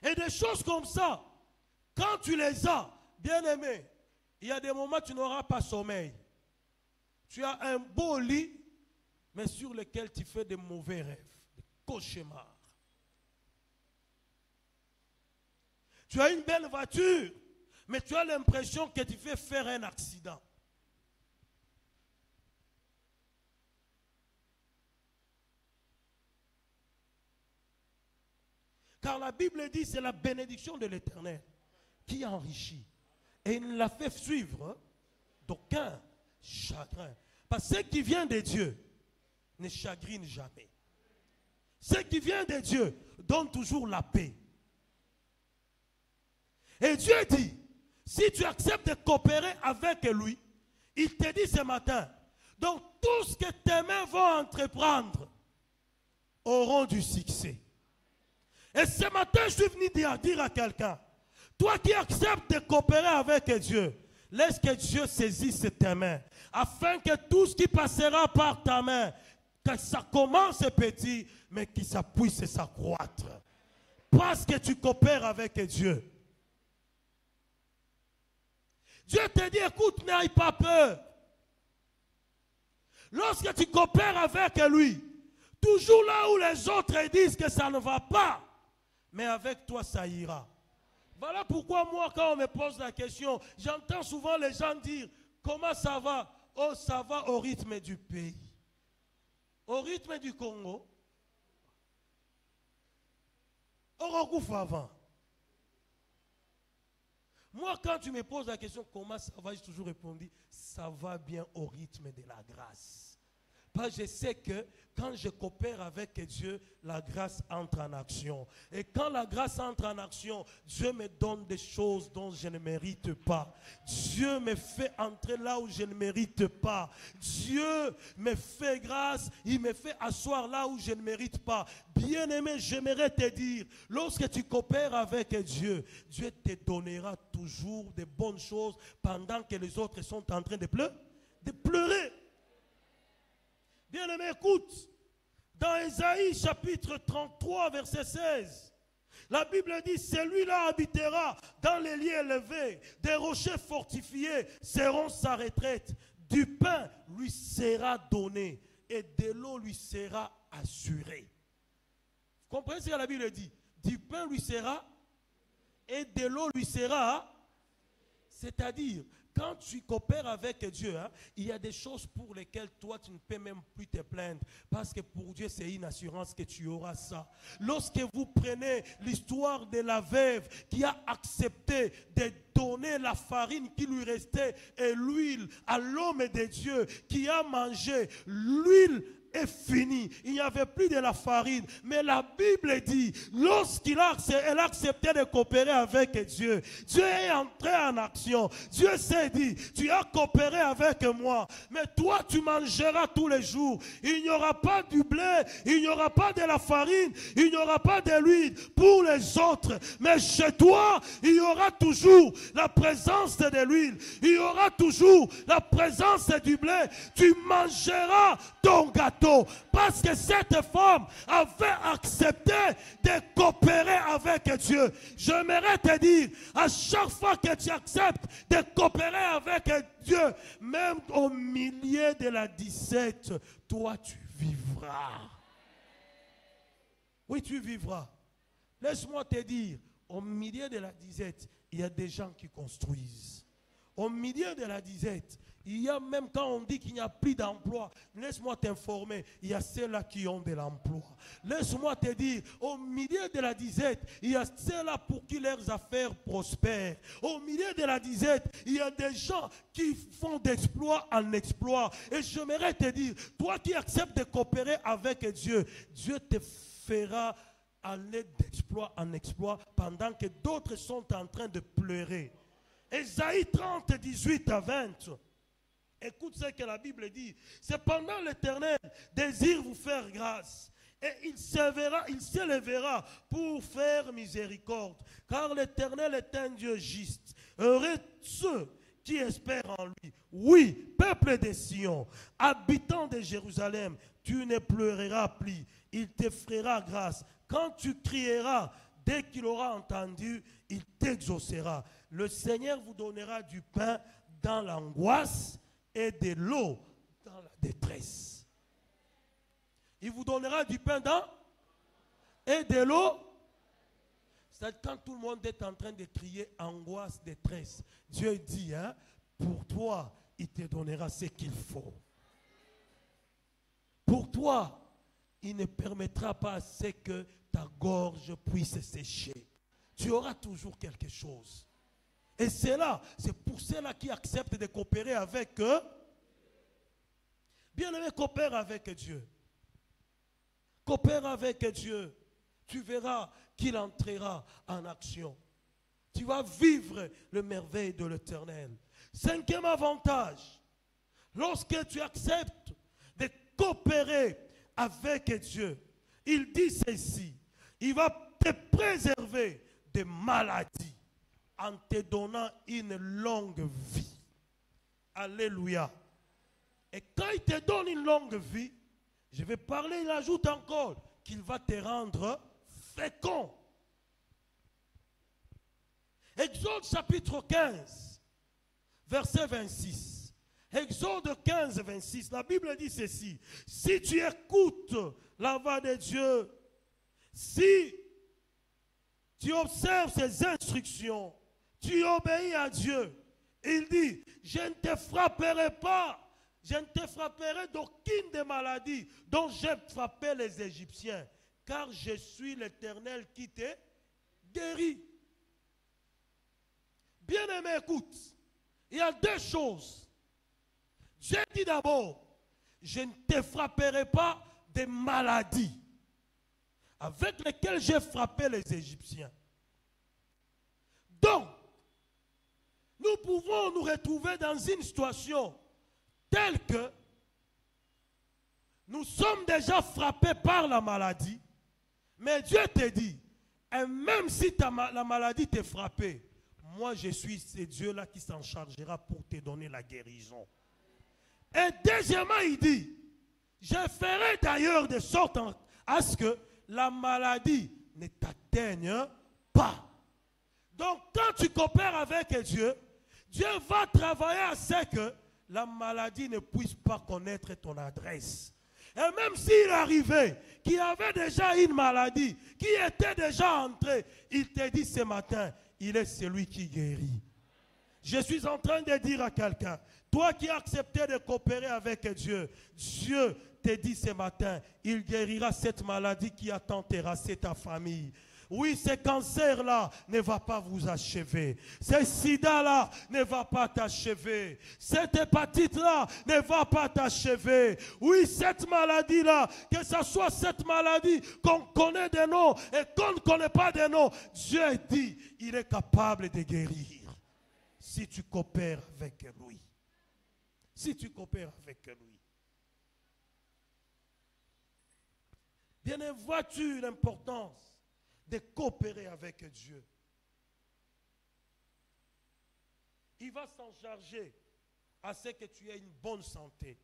Et des choses comme ça, quand tu les as, bien aimé, il y a des moments où tu n'auras pas sommeil. Tu as un beau lit, mais sur lequel tu fais de mauvais rêves, des cauchemars. Tu as une belle voiture, mais tu as l'impression que tu fais faire un accident. Car la Bible dit c'est la bénédiction de l'Éternel qui enrichit. Et il ne la fait suivre d'aucun chagrin. Parce que ce qui vient de Dieu ne chagrine jamais. Ce qui vient de Dieu donne toujours la paix. Et Dieu dit, si tu acceptes de coopérer avec lui, il te dit ce matin, donc tout ce que tes mains vont entreprendre auront du succès. Et ce matin, je suis venu dire à quelqu'un, toi qui acceptes de coopérer avec Dieu, laisse que Dieu saisisse tes mains, afin que tout ce qui passera par ta main, que ça commence petit, mais que ça puisse s'accroître. Parce que tu coopères avec Dieu. Dieu te dit, écoute, n'aie pas peur. Lorsque tu coopères avec lui, toujours là où les autres disent que ça ne va pas, mais avec toi ça ira. Voilà pourquoi moi, quand on me pose la question, j'entends souvent les gens dire, comment ça va? Oh, ça va au rythme du pays. Au rythme du Congo. Au recouf avant. Moi, quand tu me poses la question, comment ça va, j'ai toujours répondu, ça va bien au rythme de la grâce. Parce que je sais que quand je coopère avec Dieu, la grâce entre en action. Et quand la grâce entre en action, Dieu me donne des choses dont je ne mérite pas. Dieu me fait entrer là où je ne mérite pas. Dieu me fait grâce, il me fait asseoir là où je ne mérite pas. Bien-aimé, j'aimerais te dire, lorsque tu coopères avec Dieu, Dieu te donnera toujours de bonnes choses pendant que les autres sont en train de pleurer. Bien-aimé, écoute. Dans Ésaïe chapitre 33, verset 16, la Bible dit, celui-là habitera dans les lieux élevés, des rochers fortifiés seront sa retraite, du pain lui sera donné et de l'eau lui sera assurée. Vous comprenez ce que la Bible dit? Du pain lui sera et de l'eau lui sera. C'est-à-dire, quand tu coopères avec Dieu, il y a des choses pour lesquelles toi, tu ne peux même plus te plaindre. Parce que pour Dieu, c'est une assurance que tu auras ça. Lorsque vous prenez l'histoire de la veuve qui a accepté de donner la farine qui lui restait et l'huile à l'homme de Dieu qui a mangé l'huile est fini. Il n'y avait plus de la farine. Mais la Bible dit, lorsqu'elle a accepté de coopérer avec Dieu, Dieu est entré en action. Dieu s'est dit, tu as coopéré avec moi, mais toi tu mangeras tous les jours. Il n'y aura pas du blé, il n'y aura pas de la farine, il n'y aura pas de l'huile pour les autres. Mais chez toi, il y aura toujours la présence de l'huile. Il y aura toujours la présence du blé. Tu mangeras ton gâteau. Parce que cette femme avait accepté de coopérer avec Dieu. J'aimerais te dire, à chaque fois que tu acceptes de coopérer avec Dieu, même au milieu de la 17, toi tu vivras. Oui, tu vivras. Laisse-moi te dire, au milieu de la 17, il y a des gens qui construisent. Au milieu de la 17, il y a même quand on dit qu'il n'y a plus d'emploi, laisse-moi t'informer, il y a ceux-là qui ont de l'emploi. Laisse-moi te dire, au milieu de la disette, il y a ceux-là pour qui leurs affaires prospèrent. Au milieu de la disette, il y a des gens qui font d'exploit en exploit. Et j'aimerais te dire, toi qui acceptes de coopérer avec Dieu, Dieu te fera aller d'exploit en exploit pendant que d'autres sont en train de pleurer. Ésaïe 30, 18 à 20. Écoute ce que la Bible dit. Cependant, l'Éternel désire vous faire grâce. Et il s'élèvera pour faire miséricorde. Car l'Éternel est un Dieu juste. Heureux ceux qui espèrent en lui. Oui, peuple de Sion, habitant de Jérusalem, tu ne pleureras plus. Il te fera grâce. Quand tu crieras, dès qu'il aura entendu, il t'exaucera. Le Seigneur vous donnera du pain dans l'angoisse et de l'eau dans la détresse. Il vous donnera du pain dans et de l'eau. C'est quand tout le monde est en train de crier angoisse, détresse. Dieu dit, pour toi, il te donnera ce qu'il faut. Pour toi, il ne permettra pas à ce que ta gorge puisse sécher. Tu auras toujours quelque chose. Et c'est pour ceux-là qui acceptent de coopérer avec eux. Bien-aimé, coopère avec Dieu. Coopère avec Dieu. Tu verras qu'il entrera en action. Tu vas vivre le merveille de l'Éternel. Cinquième avantage, lorsque tu acceptes de coopérer avec Dieu, il dit ceci, il va te préserver des maladies en te donnant une longue vie. Alléluia. Et quand il te donne une longue vie, je vais parler, il ajoute encore qu'il va te rendre fécond. Exode chapitre 15, verset 26. Exode 15, 26. La Bible dit ceci. Si tu écoutes la voix de Dieu, si tu observes ses instructions, tu obéis à Dieu. Il dit, je ne te frapperai pas. Je ne te frapperai d'aucune des maladies dont j'ai frappé les Égyptiens. Car je suis l'Éternel qui te guérit. Bien-aimé, écoute. Il y a deux choses. Dieu dit d'abord, je ne te frapperai pas des maladies avec lesquelles j'ai frappé les Égyptiens. Donc, nous pouvons nous retrouver dans une situation telle que nous sommes déjà frappés par la maladie, mais Dieu te dit, et même si la maladie t'est frappée, moi je suis ce Dieu-là qui s'en chargera pour te donner la guérison. Et deuxièmement, il dit, je ferai d'ailleurs de sorte à ce que la maladie ne t'atteigne pas. Donc quand tu coopères avec Dieu, Dieu va travailler à ce que la maladie ne puisse pas connaître ton adresse. Et même s'il arrivait qu'il y avait déjà une maladie, qui était déjà entrée, il te dit ce matin, il est celui qui guérit. Je suis en train de dire à quelqu'un, toi qui as accepté de coopérer avec Dieu, Dieu te dit ce matin, il guérira cette maladie qui a tant terrassé ta famille. Oui, ce cancer-là ne va pas vous achever. Ce sida-là ne va pas t'achever. Cette hépatite-là ne va pas t'achever. Oui, cette maladie-là, que ce soit cette maladie qu'on connaît des noms et qu'on ne connaît pas des noms, Dieu dit, il est capable de guérir. Si tu coopères avec lui. Si tu coopères avec lui. Bien, vois-tu l'importance de coopérer avec Dieu? Il va s'en charger à ce que tu aies une bonne santé.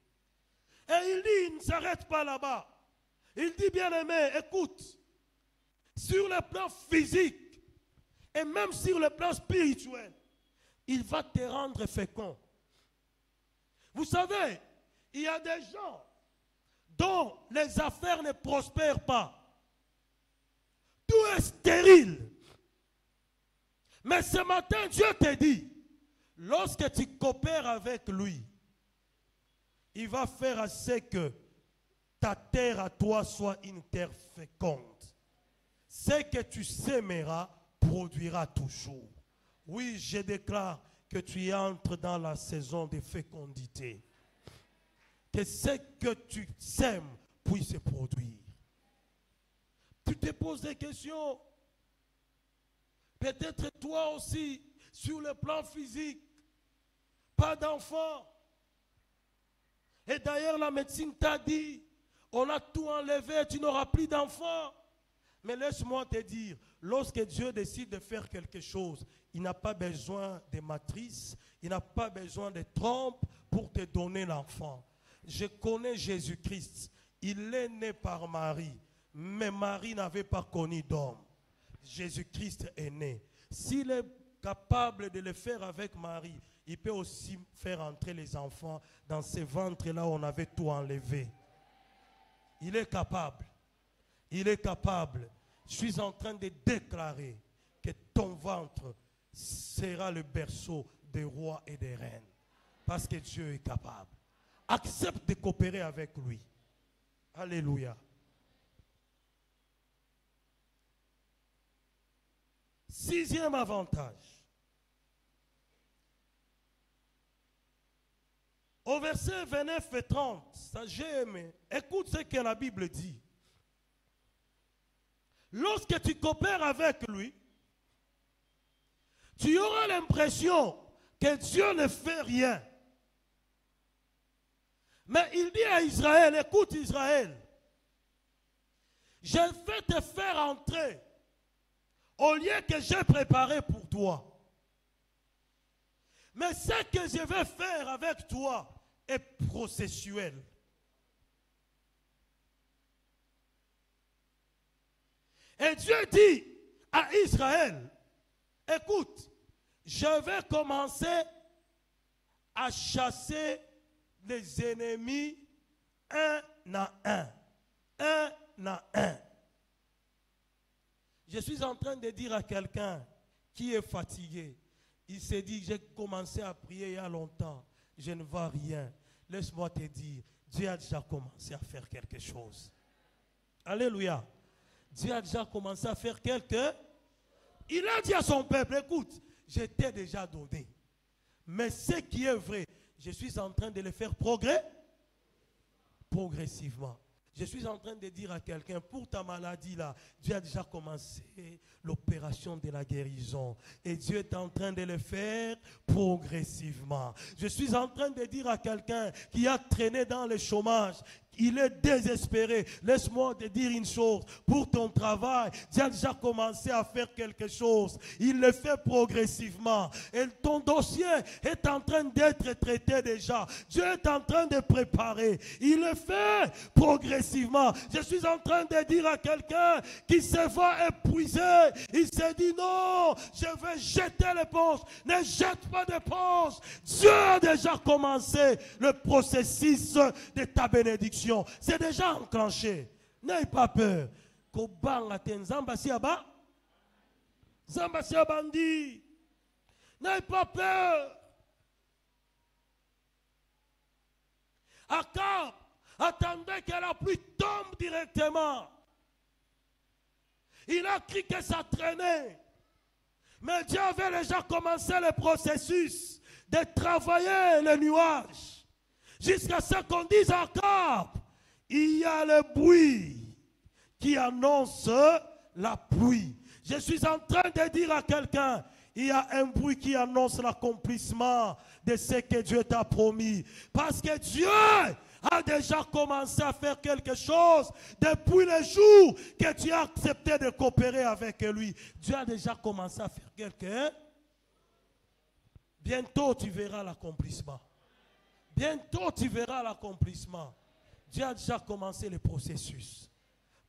Et il dit, il ne s'arrête pas là-bas. Il dit, bien-aimé, écoute, sur le plan physique et même sur le plan spirituel, il va te rendre fécond. Vous savez, il y a des gens dont les affaires ne prospèrent pas. Tout est stérile. Mais ce matin, Dieu te dit, lorsque tu coopères avec lui, il va faire à ce que ta terre à toi soit une terre féconde. Ce que tu sèmeras produira toujours. Oui, je déclare que tu entres dans la saison de fécondité. Que ce que tu sèmes puisse se produire. Tu te poses des questions. Peut-être toi aussi, sur le plan physique, pas d'enfant. Et d'ailleurs, la médecine t'a dit, on a tout enlevé, tu n'auras plus d'enfants. Mais laisse-moi te dire, lorsque Dieu décide de faire quelque chose, il n'a pas besoin de matrice, il n'a pas besoin de trompe pour te donner l'enfant. Je connais Jésus-Christ, il est né par Marie. Mais Marie n'avait pas connu d'homme. Jésus-Christ est né. S'il est capable de le faire avec Marie, il peut aussi faire entrer les enfants dans ces ventres-là où on avait tout enlevé. Il est capable. Il est capable. Je suis en train de déclarer que ton ventre sera le berceau des rois et des reines. Parce que Dieu est capable. Accepte de coopérer avec lui. Alléluia. Sixième avantage. Au verset 29 et 30, ça j'ai aimé. Écoute ce que la Bible dit. Lorsque tu coopères avec lui, tu auras l'impression que Dieu ne fait rien. Mais il dit à Israël, écoute Israël, je vais te faire entrer au lieu que j'ai préparé pour toi. Mais ce que je vais faire avec toi est processuel. Et Dieu dit à Israël, écoute, je vais commencer à chasser les ennemis un à un. Un à un. Je suis en train de dire à quelqu'un qui est fatigué, il s'est dit, j'ai commencé à prier il y a longtemps, je ne vois rien. Laisse-moi te dire, Dieu a déjà commencé à faire quelque chose. Alléluia. Dieu a déjà commencé à faire quelque. Il a dit à son peuple, écoute, je t'ai déjà donné. Mais ce qui est vrai, je suis en train de le faire progresser. progressivement. Je suis en train de dire à quelqu'un, pour ta maladie là, Dieu a déjà commencé l'opération de la guérison. Et Dieu est en train de le faire progressivement. Je suis en train de dire à quelqu'un qui a traîné dans le chômage, il est désespéré. Laisse-moi te dire une chose. Pour ton travail, Dieu a déjà commencé à faire quelque chose. Il le fait progressivement. Et ton dossier est en train d'être traité déjà. Dieu est en train de préparer. Il le fait progressivement. Je suis en train de dire à quelqu'un qui se voit épuisé. Il se dit non, je vais jeter l'éponge. Ne jette pas d'éponge. Dieu a déjà commencé le processus de ta bénédiction. C'est déjà enclenché. N'aie pas peur. N'aie pas peur. Akab attendait que la pluie tombe directement. Il a cru que ça traînait. Mais Dieu avait déjà commencé le processus de travailler le nuage. Jusqu'à ce qu'on dise à Akab, il y a le bruit qui annonce la pluie. Je suis en train de dire à quelqu'un, il y a un bruit qui annonce l'accomplissement de ce que Dieu t'a promis. Parce que Dieu a déjà commencé à faire quelque chose depuis le jour que tu as accepté de coopérer avec lui. Dieu a déjà commencé à faire quelque chose. Bientôt tu verras l'accomplissement. Bientôt tu verras l'accomplissement. Dieu a déjà commencé le processus.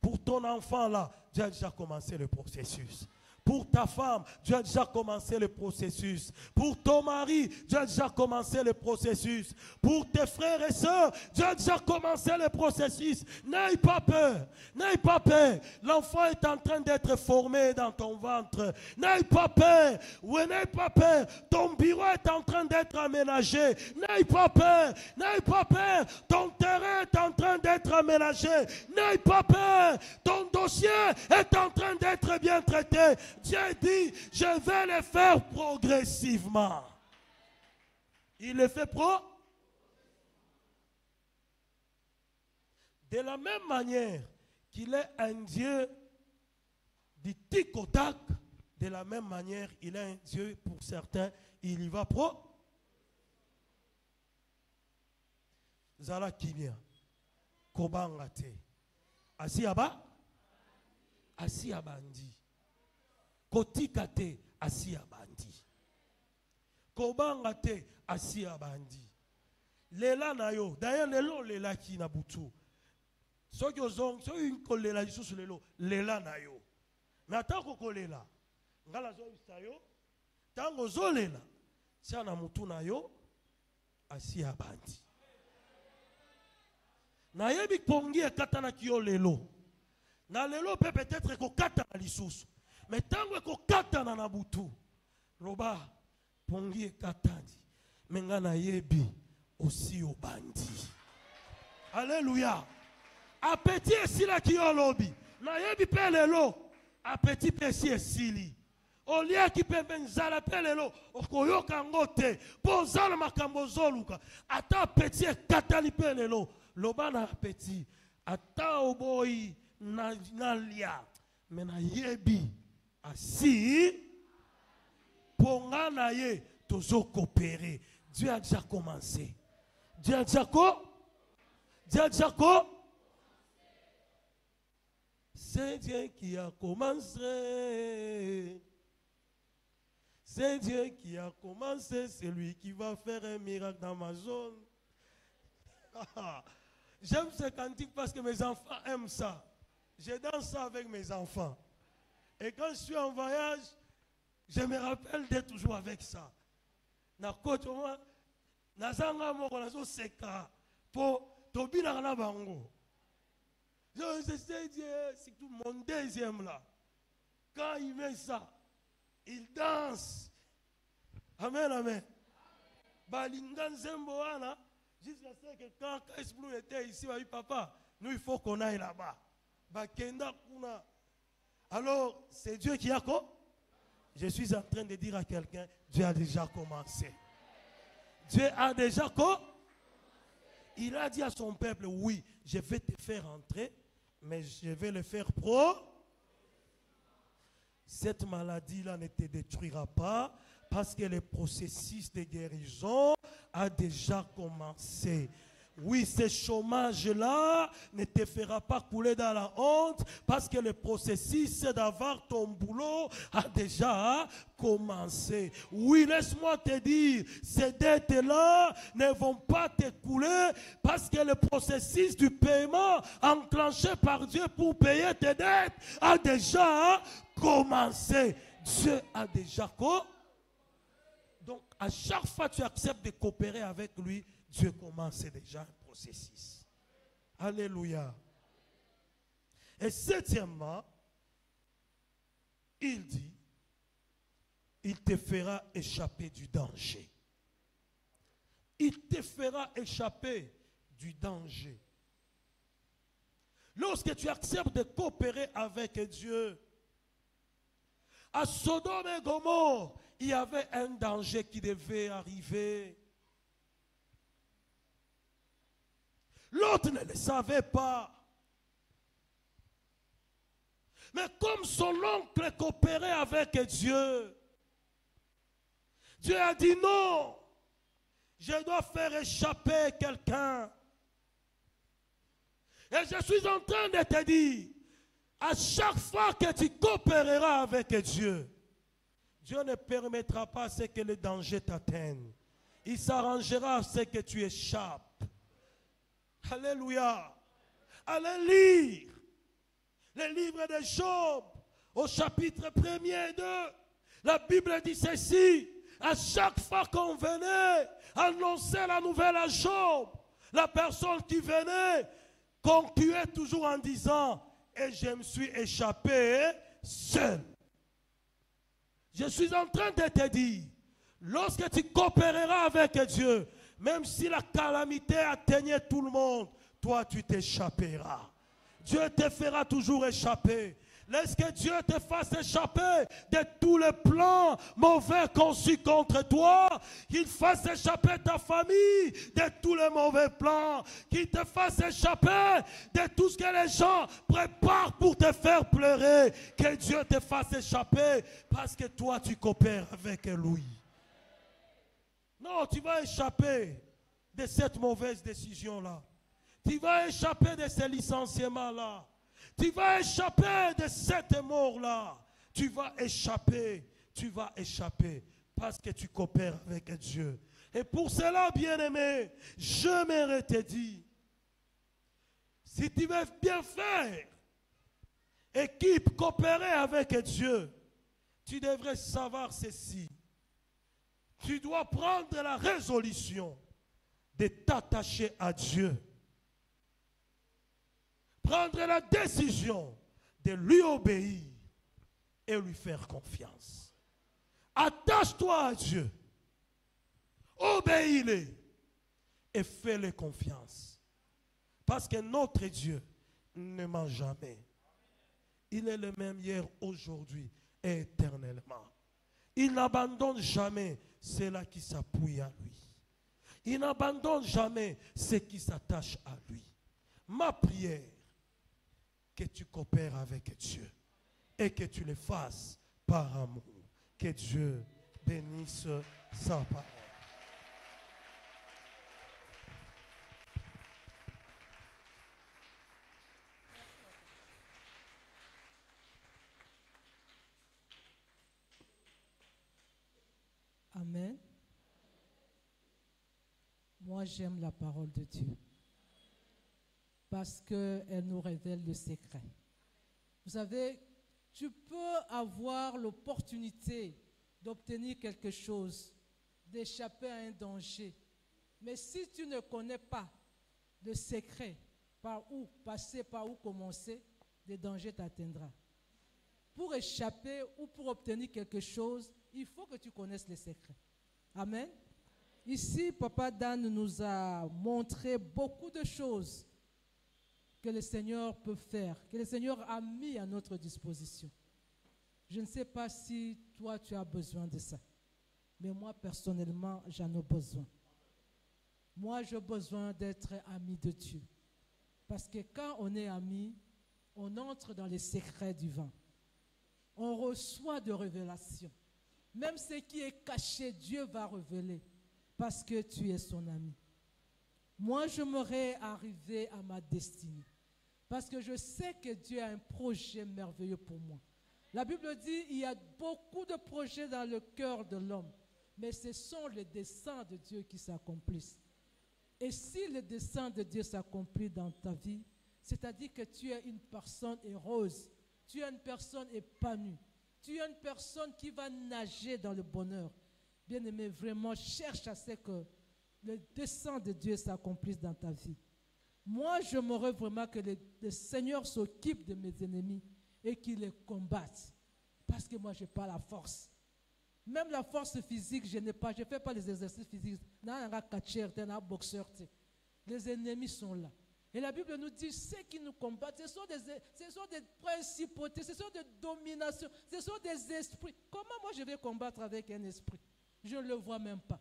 Pour ton enfant là, Dieu a déjà commencé le processus. Pour ta femme, Dieu a déjà commencé le processus. Pour ton mari, Dieu a déjà commencé le processus. Pour tes frères et sœurs, Dieu a déjà commencé le processus. N'aie pas peur. N'aie pas peur. L'enfant est en train d'être formé dans ton ventre. N'aie pas peur. Oui, n'aie pas peur. Ton bureau est en train d'être aménagé. N'aie pas peur. N'aie pas peur. Ton terrain est en train d'être aménagé. N'aie pas peur. Ton dossier est en train d'être bien traité. Dieu dit, je vais le faire progressivement. Il le fait de la même manière qu'il est un Dieu du tic au tac, de la même manière, il est un Dieu pour certains, il y va Zala Kimia, Kobangate, Asiaba, Asiabandi. Kotikate asiya bandi. Kobangate asiya bandi. Lela na yo. D'ailleurs, lelo lela ki na butu. So yo zong, so yon kolela jisou lelo. Lela na yo. Mais atako kolela. Ngala zo yo. Tango zo lela. Tia na mutu na yo. Asiya bandi. Na yebi pongi e kata na kiyo lelo. Na lelo peut-être ko kata na lisusu. Mais tant que katana na butu, roba pongi e katandi, mengana yebi aussi au bandi. Alléluia. Appétit est la qui a lobby. Na yebi pelelo, appétit pesi est sili. Au lieu qui peut benzala pelelo, okoyo kangote, pozala makambo zoluka. Ata appétit est katali pelelo, loba na appétit. Ata oboyi na lia, mena yebi. Asi, pongana ye, tozo coopérer. Dieu a déjà commencé. Dieu a déjà c'est Dieu qui a commencé. C'est Dieu qui a commencé. C'est lui qui va faire un miracle dans ma zone. J'aime ce cantique parce que mes enfants aiment ça. Je danse ça avec mes enfants. Et quand je suis en voyage, je me rappelle d'être toujours avec ça. Na kochoma nazanga moko nazo seka po tobina na bango. Je sais Dieu, c'est tout mon deuxième là. Quand il met ça, il danse. Amen, amen. Balingan Zemboana, jusqu'à ce que quand Esblou était ici, il a dit papa, nous il faut qu'on aille là-bas. Bakenda kuna. Alors, c'est Dieu qui a quoi? Je suis en train de dire à quelqu'un, Dieu a déjà commencé. Dieu a déjà quoi? il a dit à son peuple, oui, je vais te faire entrer, mais je vais le faire pro. Cette maladie-là ne te détruira pas parce que le processus de guérison a déjà commencé. Oui, ce chômage-là ne te fera pas couler dans la honte parce que le processus d'avoir ton boulot a déjà commencé. Oui, laisse-moi te dire, ces dettes-là ne vont pas te couler parce que le processus du paiement enclenché par Dieu pour payer tes dettes a déjà commencé. Dieu a déjà commencé. Donc, à chaque fois que tu acceptes de coopérer avec lui, Dieu commence déjà un processus. Alléluia. Et septièmement, il dit, il te fera échapper du danger. Il te fera échapper du danger. Lorsque tu acceptes de coopérer avec Dieu, à Sodome et Gomorrhe, il y avait un danger qui devait arriver. L'autre ne le savait pas. Mais comme son oncle coopérait avec Dieu, Dieu a dit non, je dois faire échapper quelqu'un. Et je suis en train de te dire, à chaque fois que tu coopéreras avec Dieu, Dieu ne permettra pas à ce que le danger t'atteigne. Il s'arrangera à ce que tu échappes. Alléluia. Allez lire le livre de Job au chapitre 1er et 2. La Bible dit ceci. À chaque fois qu'on venait annoncer la nouvelle à Job, la personne qui venait concluait toujours en disant, et je me suis échappé seul. Je suis en train de te dire, lorsque tu coopéreras avec Dieu, même si la calamité atteignait tout le monde, toi tu t'échapperas. Dieu te fera toujours échapper. Laisse que Dieu te fasse échapper de tous les plans mauvais conçus contre toi. Qu'il fasse échapper ta famille de tous les mauvais plans. Qu'il te fasse échapper de tout ce que les gens préparent pour te faire pleurer. Que Dieu te fasse échapper parce que toi tu coopères avec lui. Non, tu vas échapper de cette mauvaise décision-là. Tu vas échapper de ce licenciement-là. Tu vas échapper de cette mort-là. Tu vas échapper parce que tu coopères avec Dieu. Et pour cela, bien-aimé, je m'aurais te dit, si tu veux bien faire, équipe, coopérer avec Dieu, tu devrais savoir ceci. Tu dois prendre la résolution de t'attacher à Dieu. Prendre la décision de lui obéir et lui faire confiance. Attache-toi à Dieu. Obéis-le et fais-le confiance. Parce que notre Dieu ne ment jamais. Il est le même hier, aujourd'hui et éternellement. Il n'abandonne jamais ceux-là qui s'appuient à lui. Il n'abandonne jamais ceux qui s'attachent à lui. Ma prière, que tu coopères avec Dieu et que tu le fasses par amour. Que Dieu bénisse sa parole. Amen. Moi, j'aime la parole de Dieu parce qu'elle nous révèle le secret. Vous savez, tu peux avoir l'opportunité d'obtenir quelque chose, d'échapper à un danger. Mais si tu ne connais pas le secret, par où passer, par où commencer, des dangers t'atteindront. Pour échapper ou pour obtenir quelque chose, il faut que tu connaisses les secrets. Amen. Ici, Papa Dan nous a montré beaucoup de choses que le Seigneur peut faire, que le Seigneur a mis à notre disposition. Je ne sais pas si toi tu as besoin de ça, mais moi personnellement, j'en ai besoin. Moi, j'ai besoin d'être ami de Dieu. Parce que quand on est ami, on entre dans les secrets du vin. On reçoit de révélations. Même ce qui est caché, Dieu va révéler parce que tu es son ami. Moi, j'aimerais arriver à ma destinée parce que je sais que Dieu a un projet merveilleux pour moi. La Bible dit qu'il y a beaucoup de projets dans le cœur de l'homme, mais ce sont les desseins de Dieu qui s'accomplissent. Et si le dessein de Dieu s'accomplit dans ta vie, c'est-à-dire que tu es une personne heureuse, tu es une personne épanouie, tu es une personne qui va nager dans le bonheur. Bien-aimé, vraiment, cherche à ce que le dessein de Dieu s'accomplisse dans ta vie. Moi, j'aimerais vraiment que le Seigneur s'occupe de mes ennemis et qu'il les combatte. Parce que moi, je n'ai pas la force. Même la force physique, je n'ai pas. Je ne fais pas les exercices physiques. Les ennemis sont là. Et la Bible nous dit, ceux qui nous combattent, ce sont des principautés, ce sont des dominations, ce sont des esprits. Comment moi je vais combattre avec un esprit? Je ne le vois même pas.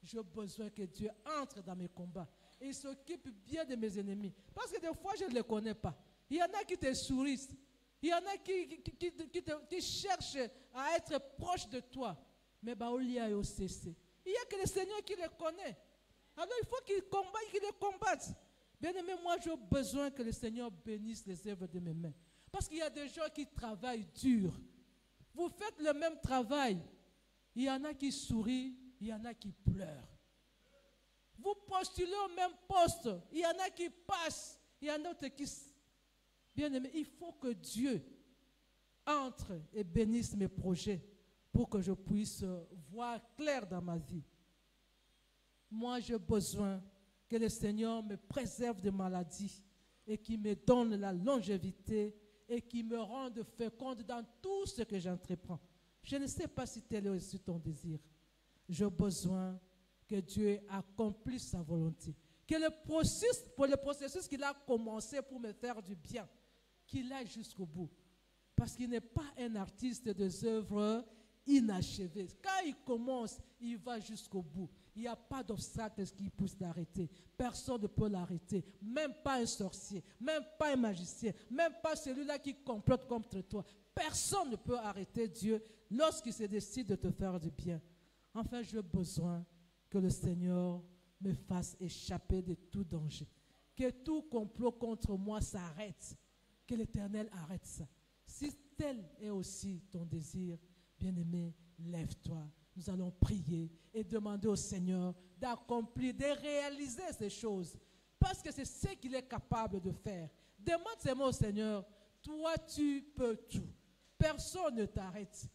J'ai besoin que Dieu entre dans mes combats. Et il s'occupe bien de mes ennemis. Parce que des fois, je ne les connais pas. Il y en a qui te sourient. Il y en a qui cherchent à être proches de toi. Mais il y a que le Seigneur qui les connaît. Alors il faut qu'il les combatte. Bien-aimé, moi j'ai besoin que le Seigneur bénisse les œuvres de mes mains. Parce qu'il y a des gens qui travaillent dur. Vous faites le même travail. Il y en a qui sourient, il y en a qui pleurent. Vous postulez au même poste. Il y en a qui passent, il y en a d'autres qui... Bien-aimé, il faut que Dieu entre et bénisse mes projets pour que je puisse voir clair dans ma vie. Moi, j'ai besoin que le Seigneur me préserve de maladies et qu'il me donne la longévité et qu'il me rende féconde dans tout ce que j'entreprends. Je ne sais pas si tel est aussi ton désir. J'ai besoin que Dieu accomplisse sa volonté. Que le processus qu'il a commencé pour me faire du bien, qu'il aille jusqu'au bout. Parce qu'il n'est pas un artiste des œuvres inachevées. Quand il commence, il va jusqu'au bout. Il n'y a pas d'obstacle qui puisse l'arrêter. Personne ne peut l'arrêter. Même pas un sorcier, même pas un magicien, même pas celui-là qui complote contre toi. Personne ne peut arrêter Dieu lorsqu'il se décide de te faire du bien. Enfin, j'ai besoin que le Seigneur me fasse échapper de tout danger. Que tout complot contre moi s'arrête. Que l'Éternel arrête ça. Si tel est aussi ton désir, bien-aimé, lève-toi. Nous allons prier et demander au Seigneur d'accomplir, de réaliser ces choses. Parce que c'est ce qu'il est capable de faire. Demande seulement au Seigneur, toi tu peux tout. Personne ne t'arrête.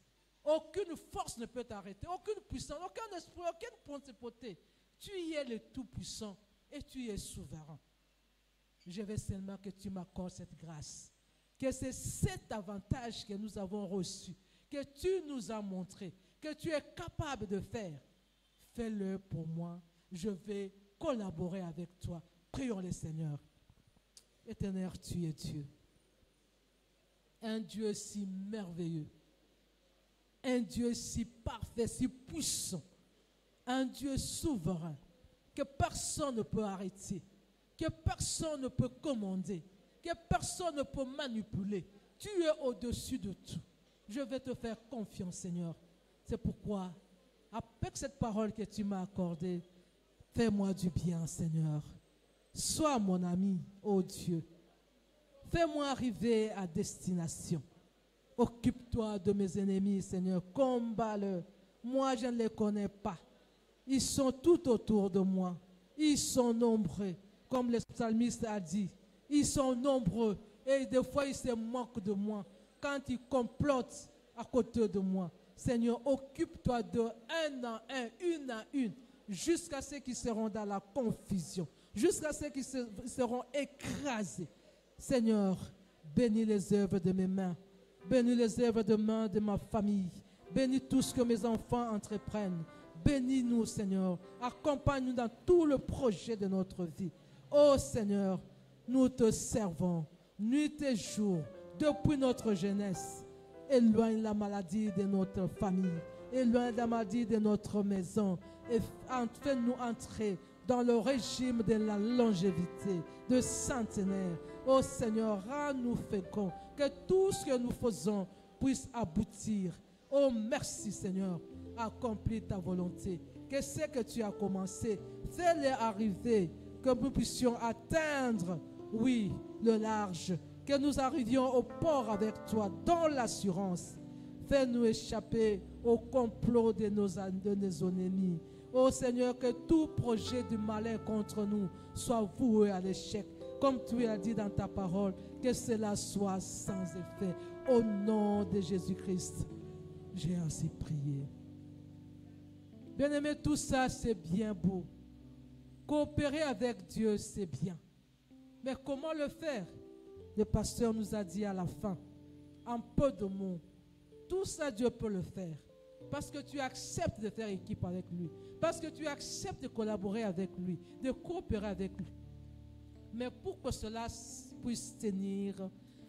Aucune force ne peut t'arrêter. Aucune puissance, aucun esprit, aucune principauté. Tu y es le Tout-Puissant et tu es souverain. Je veux seulement que tu m'accordes cette grâce. Que c'est cet avantage que nous avons reçu, que tu nous as montré, que tu es capable de faire. Fais-le pour moi. Je vais collaborer avec toi. Prions le Seigneur. Éternel, tu es Dieu. Un Dieu si merveilleux. Un Dieu si parfait, si puissant. Un Dieu souverain que personne ne peut arrêter, que personne ne peut commander, que personne ne peut manipuler. Tu es au-dessus de tout. Je vais te faire confiance, Seigneur. C'est pourquoi, avec cette parole que tu m'as accordée, fais-moi du bien, Seigneur. Sois mon ami, ô Dieu. Fais-moi arriver à destination. Occupe-toi de mes ennemis, Seigneur. Combat-le. Moi, je ne les connais pas. Ils sont tout autour de moi. Ils sont nombreux. Comme le psalmiste a dit, ils sont nombreux. Et des fois, ils se moquent de moi. Quand ils complotent à côté de moi. Seigneur, occupe-toi de un en un, une à une, jusqu'à ceux qui seront dans la confusion, jusqu'à ceux qui seront écrasés. Seigneur, bénis les œuvres de mes mains, bénis les œuvres de main de ma famille, bénis tout ce que mes enfants entreprennent. Bénis-nous, Seigneur, accompagne-nous dans tout le projet de notre vie. Oh Seigneur, nous te servons nuit et jour, depuis notre jeunesse. Éloigne la maladie de notre famille. Éloigne la maladie de notre maison. Et fais-nous entrer dans le régime de la longévité, de centenaire. Oh Seigneur, rends-nous féconds, que tout ce que nous faisons puisse aboutir. Oh merci Seigneur, accomplis ta volonté. Que ce que tu as commencé, fais-le arriver, que nous puissions atteindre, oui, le large, que nous arrivions au port avec toi dans l'assurance. Fais-nous échapper au complot de nos ennemis. Oh Seigneur, que tout projet du malin contre nous soit voué à l'échec. Comme tu as dit dans ta parole, que cela soit sans effet. Au nom de Jésus-Christ, j'ai ainsi prié. Bien-aimé, tout ça, c'est bien beau. Coopérer avec Dieu, c'est bien. Mais comment le faire? Le pasteur nous a dit à la fin, en peu de mots, tout ça, Dieu peut le faire. Parce que tu acceptes de faire équipe avec lui. Parce que tu acceptes de collaborer avec lui, de coopérer avec lui. Mais pour que cela puisse tenir,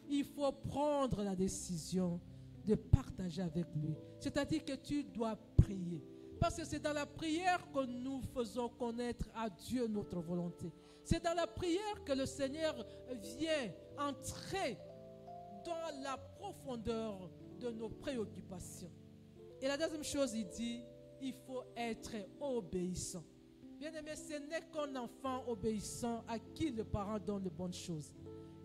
il faut prendre la décision de partager avec lui. C'est-à-dire que tu dois prier. Parce que c'est dans la prière que nous faisons connaître à Dieu notre volonté. C'est dans la prière que le Seigneur vient entrer dans la profondeur de nos préoccupations. Et la deuxième chose, il dit, il faut être obéissant. Bien-aimé, ce n'est qu'un enfant obéissant à qui le parent donne de bonnes choses.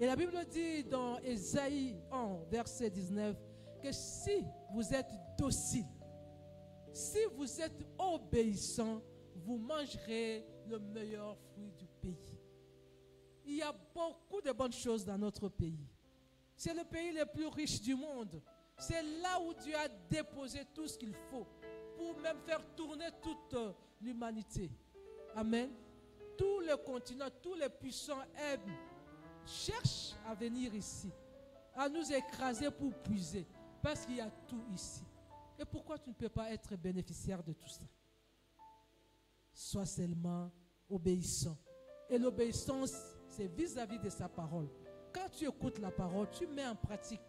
Et la Bible dit dans Ésaïe 1, verset 19, que si vous êtes docile, si vous êtes obéissant, vous mangerez le meilleur fruit du pays. Il y a beaucoup de bonnes choses dans notre pays. C'est le pays le plus riche du monde. C'est là où Dieu a déposé tout ce qu'il faut pour même faire tourner toute l'humanité. Amen. Tous les continents, tous les puissants cherchent à venir ici, à nous écraser pour puiser, parce qu'il y a tout ici. Et pourquoi tu ne peux pas être bénéficiaire de tout ça? Sois seulement obéissant. Et l'obéissance, c'est vis-à-vis de sa parole. Quand tu écoutes la parole, tu mets en pratique.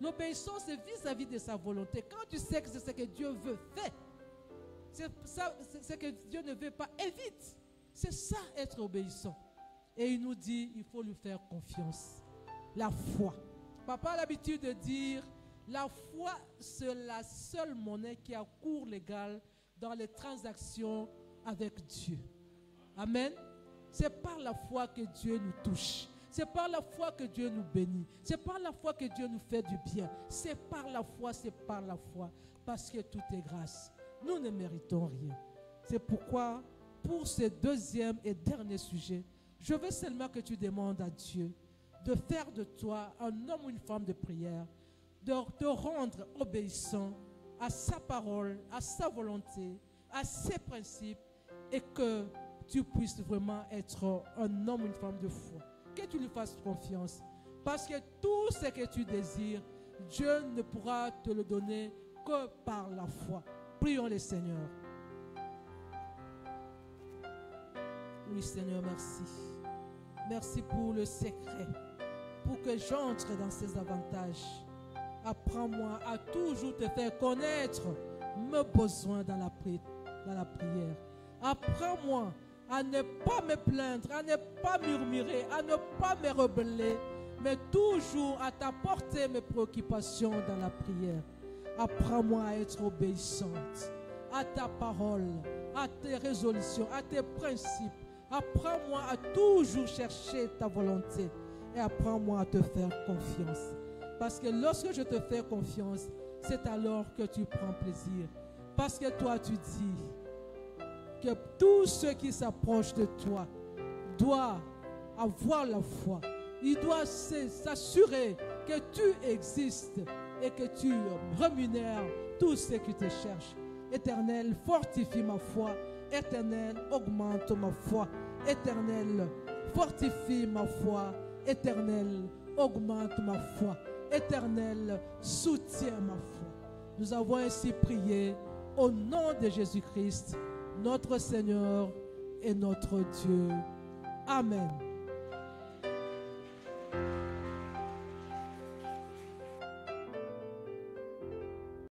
L'obéissance, c'est vis-à-vis de sa volonté. Quand tu sais que c'est ce que Dieu veut, fais. C'est ce que Dieu ne veut pas, évite. C'est ça, être obéissant. Et il nous dit, il faut lui faire confiance. La foi. Papa a l'habitude de dire, la foi, c'est la seule monnaie qui a cours légal dans les transactions avec Dieu. Amen. C'est par la foi que Dieu nous touche. C'est par la foi que Dieu nous bénit. C'est par la foi que Dieu nous fait du bien. C'est par la foi, parce que tout est grâce. Nous ne méritons rien. C'est pourquoi, pour ce deuxième et dernier sujet, je veux seulement que tu demandes à Dieu de faire de toi un homme ou une femme de prière, de te rendre obéissant à sa parole, à sa volonté, à ses principes, et que tu puisses vraiment être un homme ou une femme de foi. Que tu lui fasses confiance. Parce que tout ce que tu désires, Dieu ne pourra te le donner que par la foi. Prions le Seigneur. Oui, Seigneur, merci. Merci pour le secret. Pour que j'entre dans ces avantages. Apprends-moi à toujours te faire connaître mes besoins dans la prière. Apprends-moi à ne pas me plaindre, à ne pas murmurer, à ne pas me rebeller, mais toujours à t'apporter mes préoccupations dans la prière. Apprends-moi à être obéissante à ta parole, à tes résolutions, à tes principes. Apprends-moi à toujours chercher ta volonté et apprends-moi à te faire confiance. Parce que lorsque je te fais confiance, c'est alors que tu prends plaisir. Parce que toi, tu dis que tous ceux qui s'approchent de toi doivent avoir la foi. Ils doivent s'assurer que tu existes et que tu rémunères tous ceux qui te cherchent. Éternel, fortifie ma foi. Éternel, augmente ma foi. Éternel, fortifie ma foi. Éternel, augmente ma foi. Éternel, soutiens ma foi. Nous avons ainsi prié au nom de Jésus-Christ, notre Seigneur et notre Dieu. Amen.